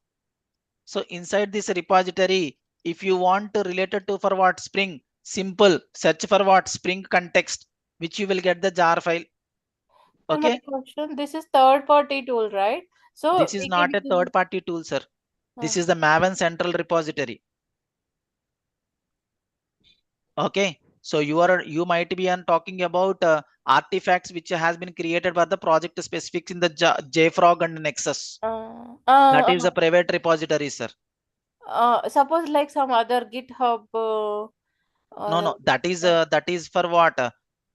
Speaker 1: So inside this repository, if you want to relate it to for what? Spring, simple, search for what? Spring context, which you will get the jar file.
Speaker 5: And my
Speaker 1: Okay.
Speaker 5: question, this is third party tool, right? So
Speaker 1: This is
Speaker 5: we
Speaker 1: not
Speaker 5: can
Speaker 1: a
Speaker 5: use.
Speaker 1: third party tool, sir. This is the Maven central repository. Okay, so you might be talking about artifacts which has been created by the project specifics in the JFrog and Nexus. That is a private repository, sir.
Speaker 5: Suppose like some other GitHub
Speaker 1: No, that is for what?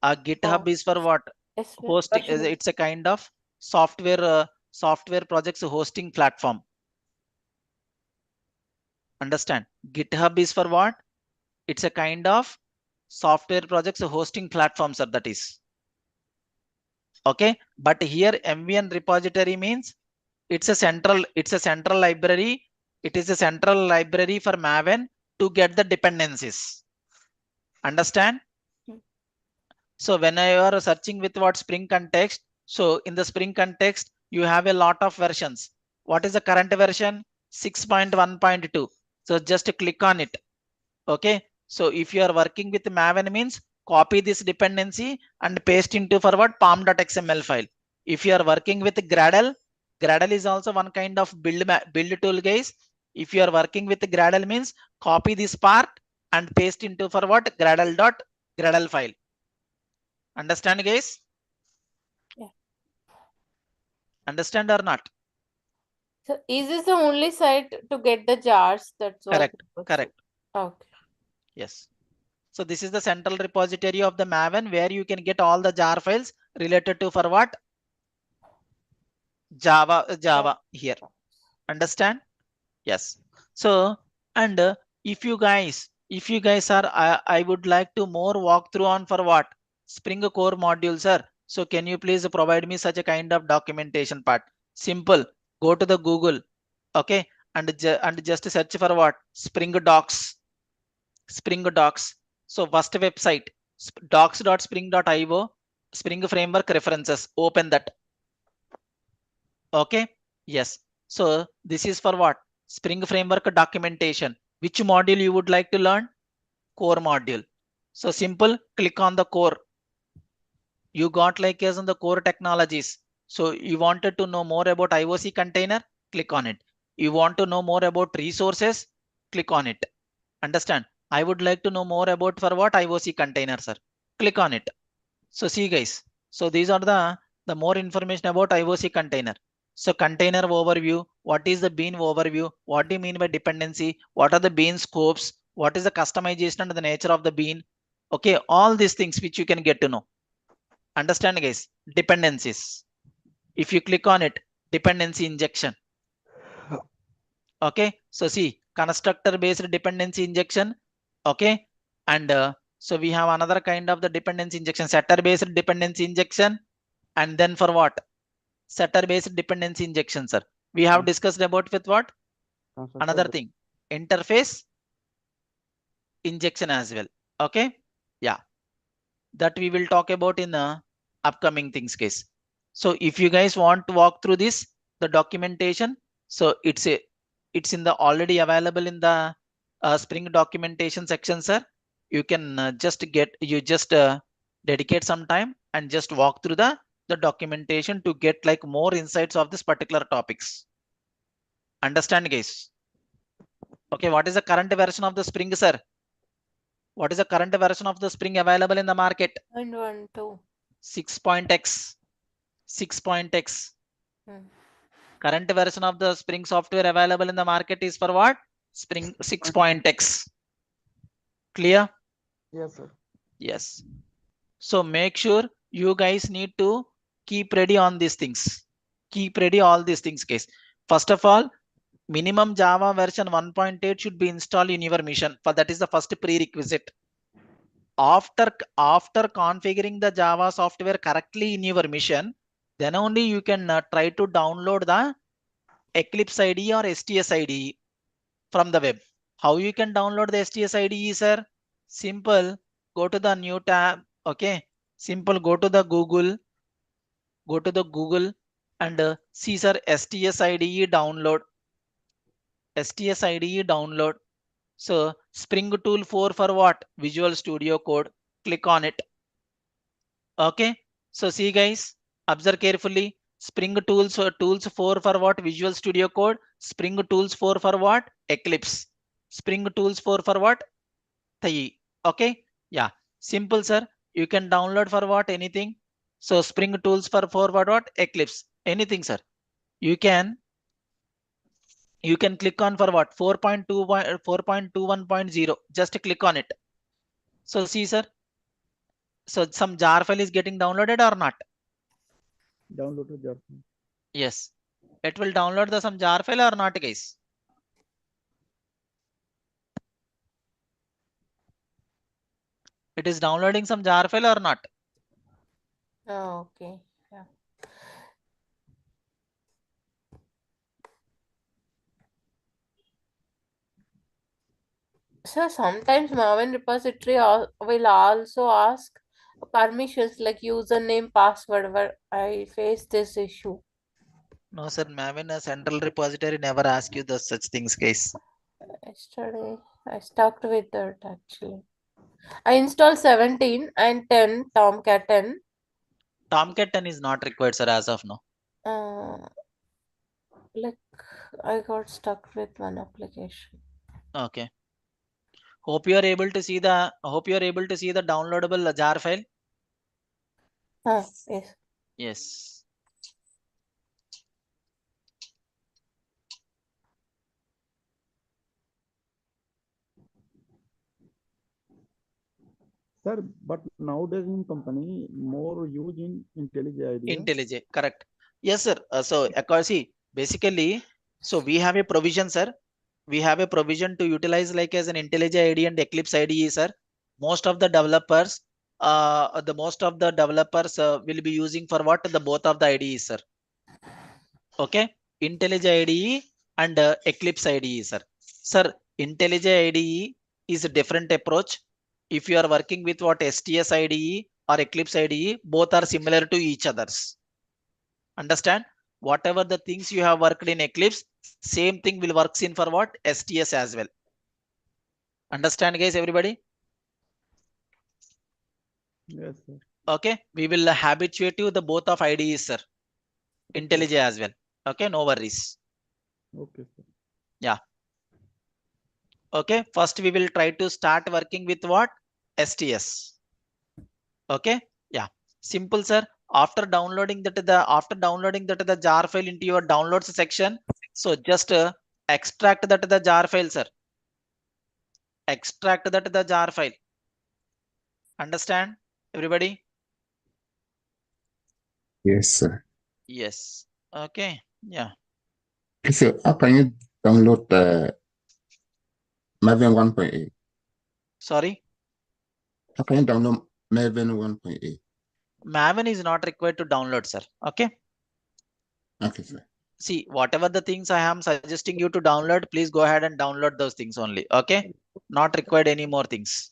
Speaker 1: GitHub is for what? Hosting.
Speaker 5: version.
Speaker 1: It's a kind of software projects hosting platform. Understand? GitHub is for what? It's a kind of software projects hosting platform, sir. That is okay. But here MVN repository means it's a central library. It is a central library for Maven to get the dependencies. Understand? So when you are searching with what Spring context, so in the Spring context, you have a lot of versions. What is the current version? 6.1.2. So just click on it. Okay. So if you are working with Maven means copy this dependency and paste into forward pom.xml file. If you are working with Gradle, Gradle is also one kind of build tool, guys. If you are working with Gradle means copy this part and paste into forward Gradle file. Understand, guys?
Speaker 5: Yeah.
Speaker 1: Understand or not?
Speaker 5: So is this the only site to get the jars? That's what.
Speaker 1: Correct.
Speaker 5: Okay.
Speaker 1: Yes. So this is the central repository of the Maven where you can get all the jar files related to for what? Java here. Understand? Yes. So, and if you guys are, I would like to more walk through on for what? Spring core module, sir. So can you please provide me such a kind of documentation part? Simple. Go to the Google. Okay. And just search for what? Spring docs. Spring docs. So first website, docs.spring.io, Spring framework references. Open that. Okay. Yes. So this is for what? Spring framework documentation. Which module you would like to learn? Core module. So simple, click on the core. You got like as on the core technologies. So you wanted to know more about IOC container, click on it. You want to know more about resources, click on it. Understand? I would like to know more about for what IOC container, sir. Click on it. So see guys. So these are the more information about IOC container. So container overview, what is the bean overview? What do you mean by dependency? What are the bean scopes? What is the customization and the nature of the bean? Okay, all these things which you can get to know. Understand guys, dependencies. If you click on it, dependency injection. Okay, so see constructor based dependency injection. Okay, and so we have another kind of the dependency injection, setter based dependency injection. And then for what? Setter based dependency injection, sir. We have discussed about with what? Another thing, interface injection as well. Okay, yeah, that we will talk about in the upcoming things case. So if you guys want to walk through this, the documentation, so it's in the already available in the Spring documentation section, sir. You can just dedicate some time and just walk through the documentation to get like more insights of this particular topics. Understand, guys? Okay, what is the current version of the Spring, sir? What is the current version of the Spring available in the market?
Speaker 5: 9.12.
Speaker 1: 6.x. 6.x. Current version of the Spring software available in the market is for what? Spring 6.x. Clear?
Speaker 4: Yes, sir.
Speaker 1: Yes. So make sure you guys need to keep ready on these things. Keep ready all these things, guys. First of all, minimum Java version 1.8 should be installed in your mission. For that is the first prerequisite. After configuring the Java software correctly in your mission, then only you can try to download the Eclipse IDE or STS IDE from the web. How you can download the STS IDE, sir? Simple. Go to the new tab. Okay. Simple. Go to the Google. And see, sir, STS IDE download. STS IDE download. So Spring Tool 4 for what? Visual Studio Code. Click on it. Okay. So see guys, observe carefully. Spring tools for what? Visual Studio Code. Spring tools for what? Eclipse. Spring tools for what? Thai. Okay. Yeah. Simple, sir. You can download for what? Anything. So Spring tools for what? Eclipse. Anything, sir. You can click on for what? 4.2 4.21.0. Just click on it. So see, sir. So some jar file is getting downloaded or not?
Speaker 4: Downloaded jar.
Speaker 1: Yes. It will download the some jar file or not, guys? It is downloading some jar file or not?
Speaker 5: Oh, okay. Yeah. So sometimes Maven repository will also ask permissions like username, password, where I face this issue.
Speaker 1: No, sir. Maven a central repository never ask you the such things, guys.
Speaker 5: Yesterday I stuck with that actually. I installed 17 and 10 Tomcat 10.
Speaker 1: Tomcat 10 is not required, sir, as of now.
Speaker 5: Like I got stuck with one application.
Speaker 1: Okay. Hope you are able to see the downloadable jar file.
Speaker 5: Yes.
Speaker 1: Yes.
Speaker 4: Sir, but nowadays in company more use in IntelliJ IDEA.
Speaker 1: IntelliJ, correct. Yes, sir. So see, basically, so we have a provision, sir. We have a provision to utilize like as an IntelliJ IDE and Eclipse IDE, sir. Most of the developers, will be using for what? The both of the IDEs, sir. Okay. IntelliJ IDE and Eclipse IDE, sir. Sir, IntelliJ IDE is a different approach. If you are working with what STS IDE or Eclipse IDE, both are similar to each others. Understand? Whatever the things you have worked in Eclipse, same thing will works in for what? STS as well. Understand, guys, everybody?
Speaker 4: Yes, sir.
Speaker 1: Okay. We will habituate you the both of IDEs, sir. IntelliJ as well. Okay. No worries.
Speaker 4: Okay, sir.
Speaker 1: Yeah. Okay. First, we will try to start working with what? STS. Okay. Yeah. Simple, sir. After downloading that the jar file into your downloads section, so just extract that the jar file, sir. Extract that the jar file. Understand, everybody?
Speaker 6: Yes, sir.
Speaker 1: Yes. Okay. Yeah.
Speaker 6: So how can you download the Maven 1.8?
Speaker 1: Sorry.
Speaker 6: How can you download Maven 1.8?
Speaker 1: Maven is not required to download, sir. Okay.
Speaker 6: Okay, sir.
Speaker 1: See, whatever the things I am suggesting you to download, please go ahead and download those things only. Okay. Not required any more things.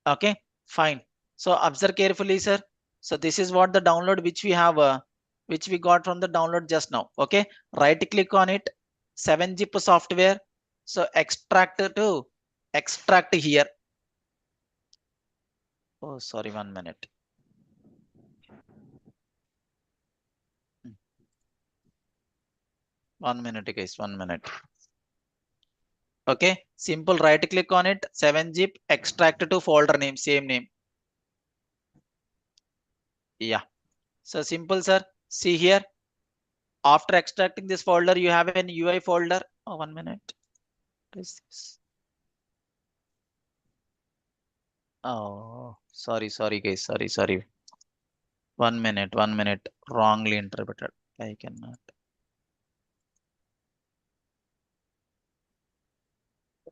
Speaker 1: Okay. Fine. So observe carefully, sir. So this is what the download which we have, which we got from the download just now. Okay. Right click on it. 7-zip software. So extract here. Oh, sorry. 1 minute. Hmm. 1 minute, guys. 1 minute. Okay. Simple. Right click on it. 7-zip. Extract to folder name. Same name. Yeah. So simple, sir. See here. After extracting this folder, you have an UI folder. Oh, 1 minute. What is this? Oh, sorry, guys. Sorry. 1 minute. Wrongly interpreted. I cannot.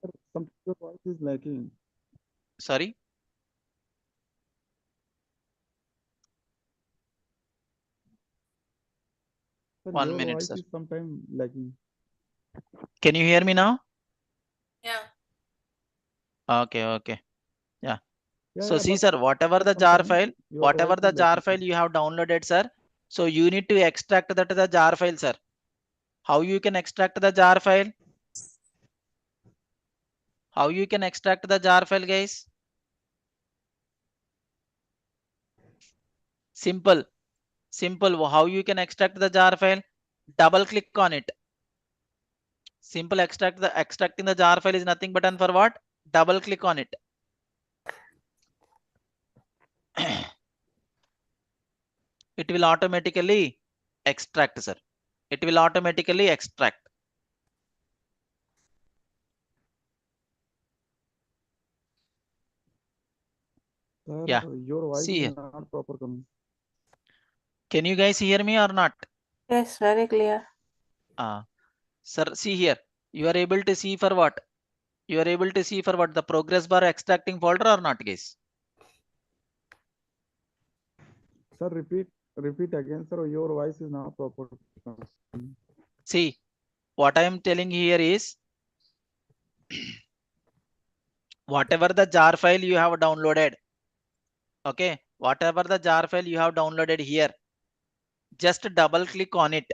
Speaker 4: Sir, some your voice is lacking.
Speaker 1: Sorry.
Speaker 4: Sir,
Speaker 1: 1
Speaker 4: your
Speaker 1: minute,
Speaker 4: voice
Speaker 1: sir.
Speaker 4: is sometimes lacking.
Speaker 1: Can you hear me now?
Speaker 5: Yeah.
Speaker 1: Okay. Yeah.
Speaker 4: Yeah,
Speaker 1: So see,
Speaker 4: but
Speaker 1: sir, whatever the jar
Speaker 4: sometimes
Speaker 1: file,
Speaker 4: your voice is lacking.
Speaker 1: you have downloaded, sir. So you need to extract that the jar file, sir. How you can extract the jar file? How you can extract the jar file, guys? Simple. Simple. How you can extract the jar file? Double click on it. Simple extracting the jar file is nothing but for what? Double click on it. It will automatically extract, sir. It will automatically extract.
Speaker 4: Sir,
Speaker 1: Yeah.
Speaker 4: your voice
Speaker 1: See
Speaker 4: is
Speaker 1: here.
Speaker 4: not proper coming.
Speaker 1: Can you guys hear me or not?
Speaker 5: Yes, very clear.
Speaker 1: Sir, see here. You are able to see for what? You are able to see for what? The progress bar extracting folder or not, guys?
Speaker 4: Sir, repeat again, sir. Your voice is not proper coming.
Speaker 1: See, what I am telling here is whatever the jar file you have downloaded, okay, whatever the jar file you have downloaded here, just double click on it,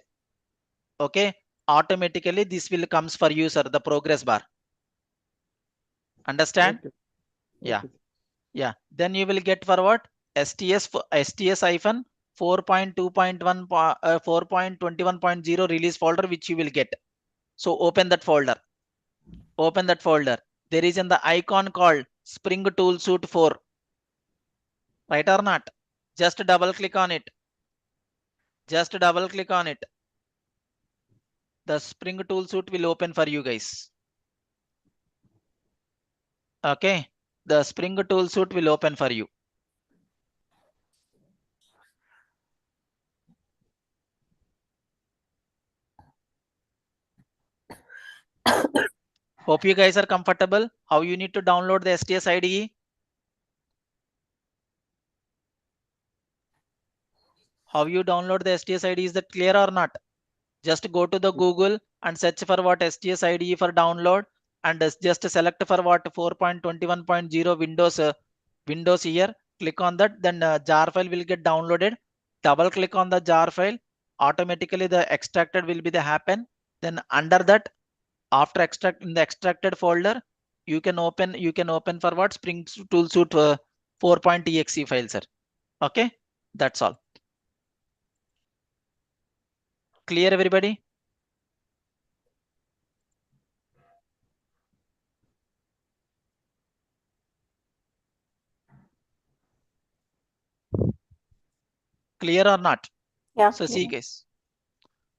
Speaker 1: okay, automatically this will comes for you, sir, the progress bar. Understand?
Speaker 4: Okay.
Speaker 1: Yeah.
Speaker 4: Okay.
Speaker 1: Yeah, then you will get for what? STS hyphen 4.2.1 4.21.0 release folder which you will get. So open that folder. Open that folder. There is in the icon called Spring Tool Suite 4. Right or not? Just double click on it. Just double click on it. The Spring Tool Suite will open for you guys. Okay. The Spring Tool Suite will open for you. Hope you guys are comfortable. How you need to download the STS IDE? How you download the STS IDE, is that clear or not? Just go to the Google and search for what STS IDE for download and just select for what 4.21.0 Windows here. Click on that, then jar file will get downloaded. Double click on the jar file. Automatically the extracted will be the happen. Then under that, after extract in the extracted folder, you can open for what Spring Tool Suite 4.exe file, sir. Okay, that's all. Clear, everybody? Clear or not?
Speaker 5: Yeah,
Speaker 1: So see
Speaker 5: clear.
Speaker 1: guys,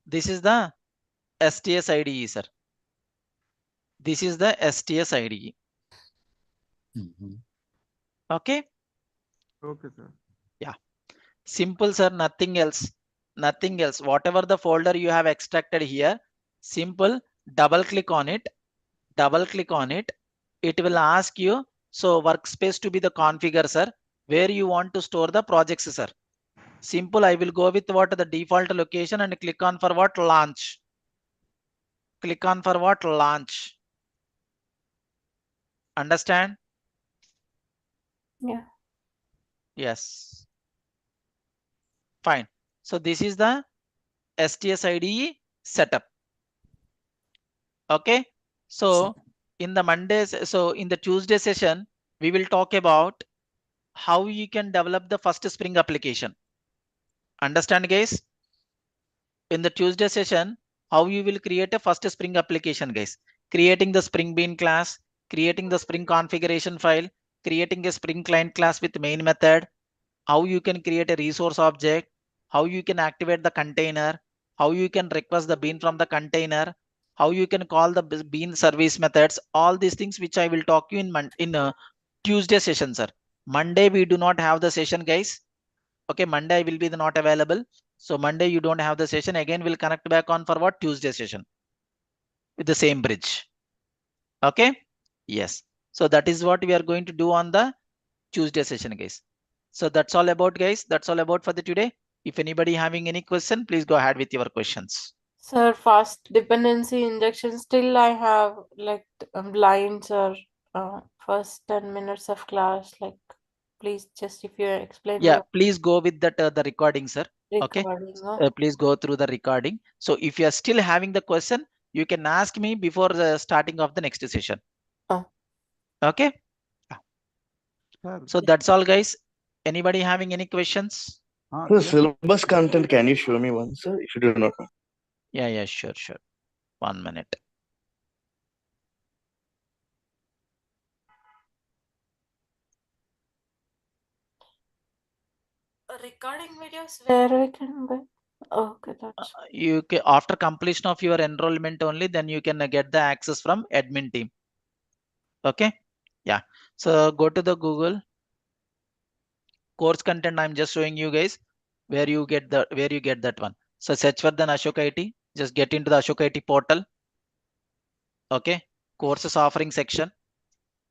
Speaker 1: this is the STS IDE, sir. This is the STS IDE. Okay.
Speaker 4: Okay, sir.
Speaker 1: Yeah. Simple, sir. Nothing else. Nothing else. Whatever the folder you have extracted here, simple. Double click on it. Double click on it. It will ask you, so workspace to be the configure, sir. Where you want to store the projects, sir. Simple. I will go with what the default location and click on for what launch. Click on for what launch. Understand?
Speaker 5: Yeah.
Speaker 1: Yes. Fine. So this is the STS IDE setup. Okay. So in the Mondays, so in the Tuesday session, we will talk about how you can develop the first Spring application. Understand, guys? In the Tuesday session, how you will create a first Spring application, guys. Creating the Spring Bean class, creating the Spring configuration file, creating a Spring client class with main method, how you can create a resource object, how you can activate the container, how you can request the bean from the container, how you can call the bean service methods, all these things which I will talk you in a Tuesday session, sir. Monday we do not have the session, guys. Okay, Monday I will be not available. So Monday you don't have the session. Again, we'll connect back on for what Tuesday session with the same bridge. Okay. Yes. So that is what we are going to do on the Tuesday session, guys. So that's all about, guys. That's all about for the today. If anybody having any question, please go ahead with your questions.
Speaker 5: Sir, fast dependency injection. Still, I have like lines or first 10 minutes of class. Like, please just if you explain
Speaker 1: Yeah,
Speaker 5: me
Speaker 1: please go with that the recording, sir. Okay.
Speaker 5: recording.
Speaker 1: Please go through the recording. So if you are still having the question, you can ask me before the starting of the next session.
Speaker 5: Oh.
Speaker 1: Okay.
Speaker 4: Sir,
Speaker 1: So that's all, guys. Anybody having any questions?
Speaker 4: हाँ,
Speaker 7: The
Speaker 4: yes,
Speaker 7: syllabus content, can you show me once, sir, if you do not know?
Speaker 1: Yeah, sure. 1 minute.
Speaker 5: Recording videos where we can buy. Okay, that's
Speaker 1: You can, after completion of your enrollment only, then you can get the access from admin team. Okay. Yeah. So go to the Google course content. I'm just showing you guys where you get that one. So search for the Ashok IT. Just get into the Ashok IT portal. Okay. Courses offering section.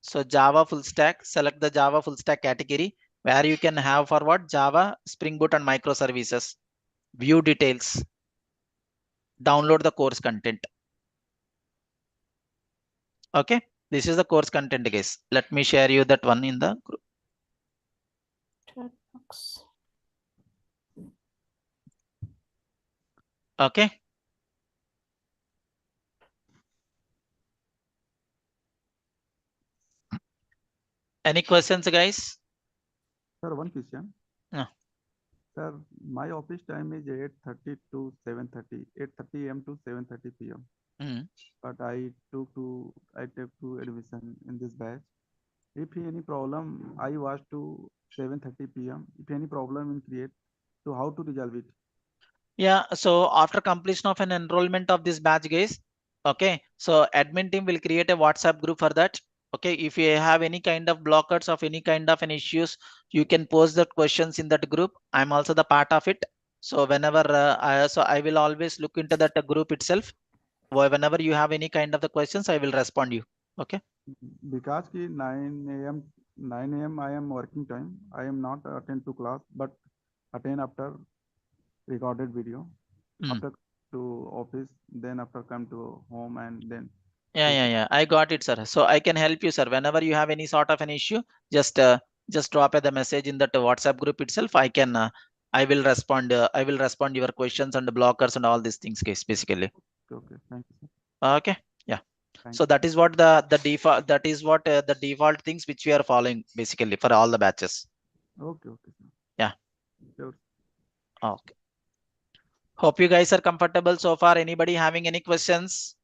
Speaker 1: So Java full stack, select the Java full stack category where you can have for what Java, Springboot and microservices. View details. Download the course content. Okay. This is the course content, guys. Let me share you that one in the group.
Speaker 5: chat box.
Speaker 1: Okay. Any questions, guys?
Speaker 4: sir, one question.
Speaker 1: Yeah.
Speaker 4: Sir, my office time is 8:30 to 7:30, 8:30 a.m. to 7:30 p.m.
Speaker 1: Mm.
Speaker 4: But I take to admission in this batch. If any problem, I was to 7:30 p.m. If any problem in create, so how to resolve it?
Speaker 1: Yeah. So after completion of an enrollment of this batch, guys. Okay. So admin team will create a WhatsApp group for that. Okay. If you have any kind of blockers of any kind of an issues, you can post the questions in that group. I'm also the part of it. So whenever I will always look into that group itself. Whenever you have any kind of the questions, I will respond you. Okay.
Speaker 4: Because ki 9 a.m. I am working time. I am not attend to class, but attend after recorded video.
Speaker 1: Mm.
Speaker 4: After to office, then after come to home and then.
Speaker 1: Yeah. I got it, sir. So I can help you, sir. Whenever you have any sort of an issue, just drop the message in that WhatsApp group itself. I will respond. I will respond your questions and the blockers and all these things, guys. Basically.
Speaker 4: Okay, thank you, sir.
Speaker 1: Okay. Yeah.
Speaker 4: Thank
Speaker 1: So that is what the default. That is what the default things which we are following basically for all the batches.
Speaker 4: Okay, sir.
Speaker 1: Yeah.
Speaker 4: Sure.
Speaker 1: Okay. Hope you guys are comfortable so far. Anybody having any questions?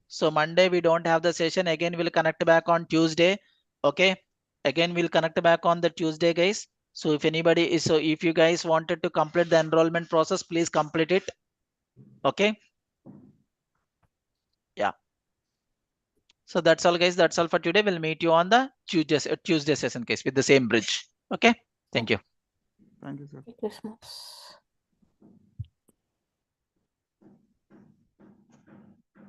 Speaker 1: So Monday we don't have the session. Again, we'll connect back on Tuesday. Okay. Again, we'll connect back on the Tuesday, guys. So if anybody is, so if you guys wanted to complete the enrollment process, please complete it. Okay. Yeah. So that's all, guys. That's all for today. We'll meet you on the Tuesday session, case with the same bridge. Okay. Thank you.
Speaker 4: Thank you, sir.
Speaker 5: Christmas.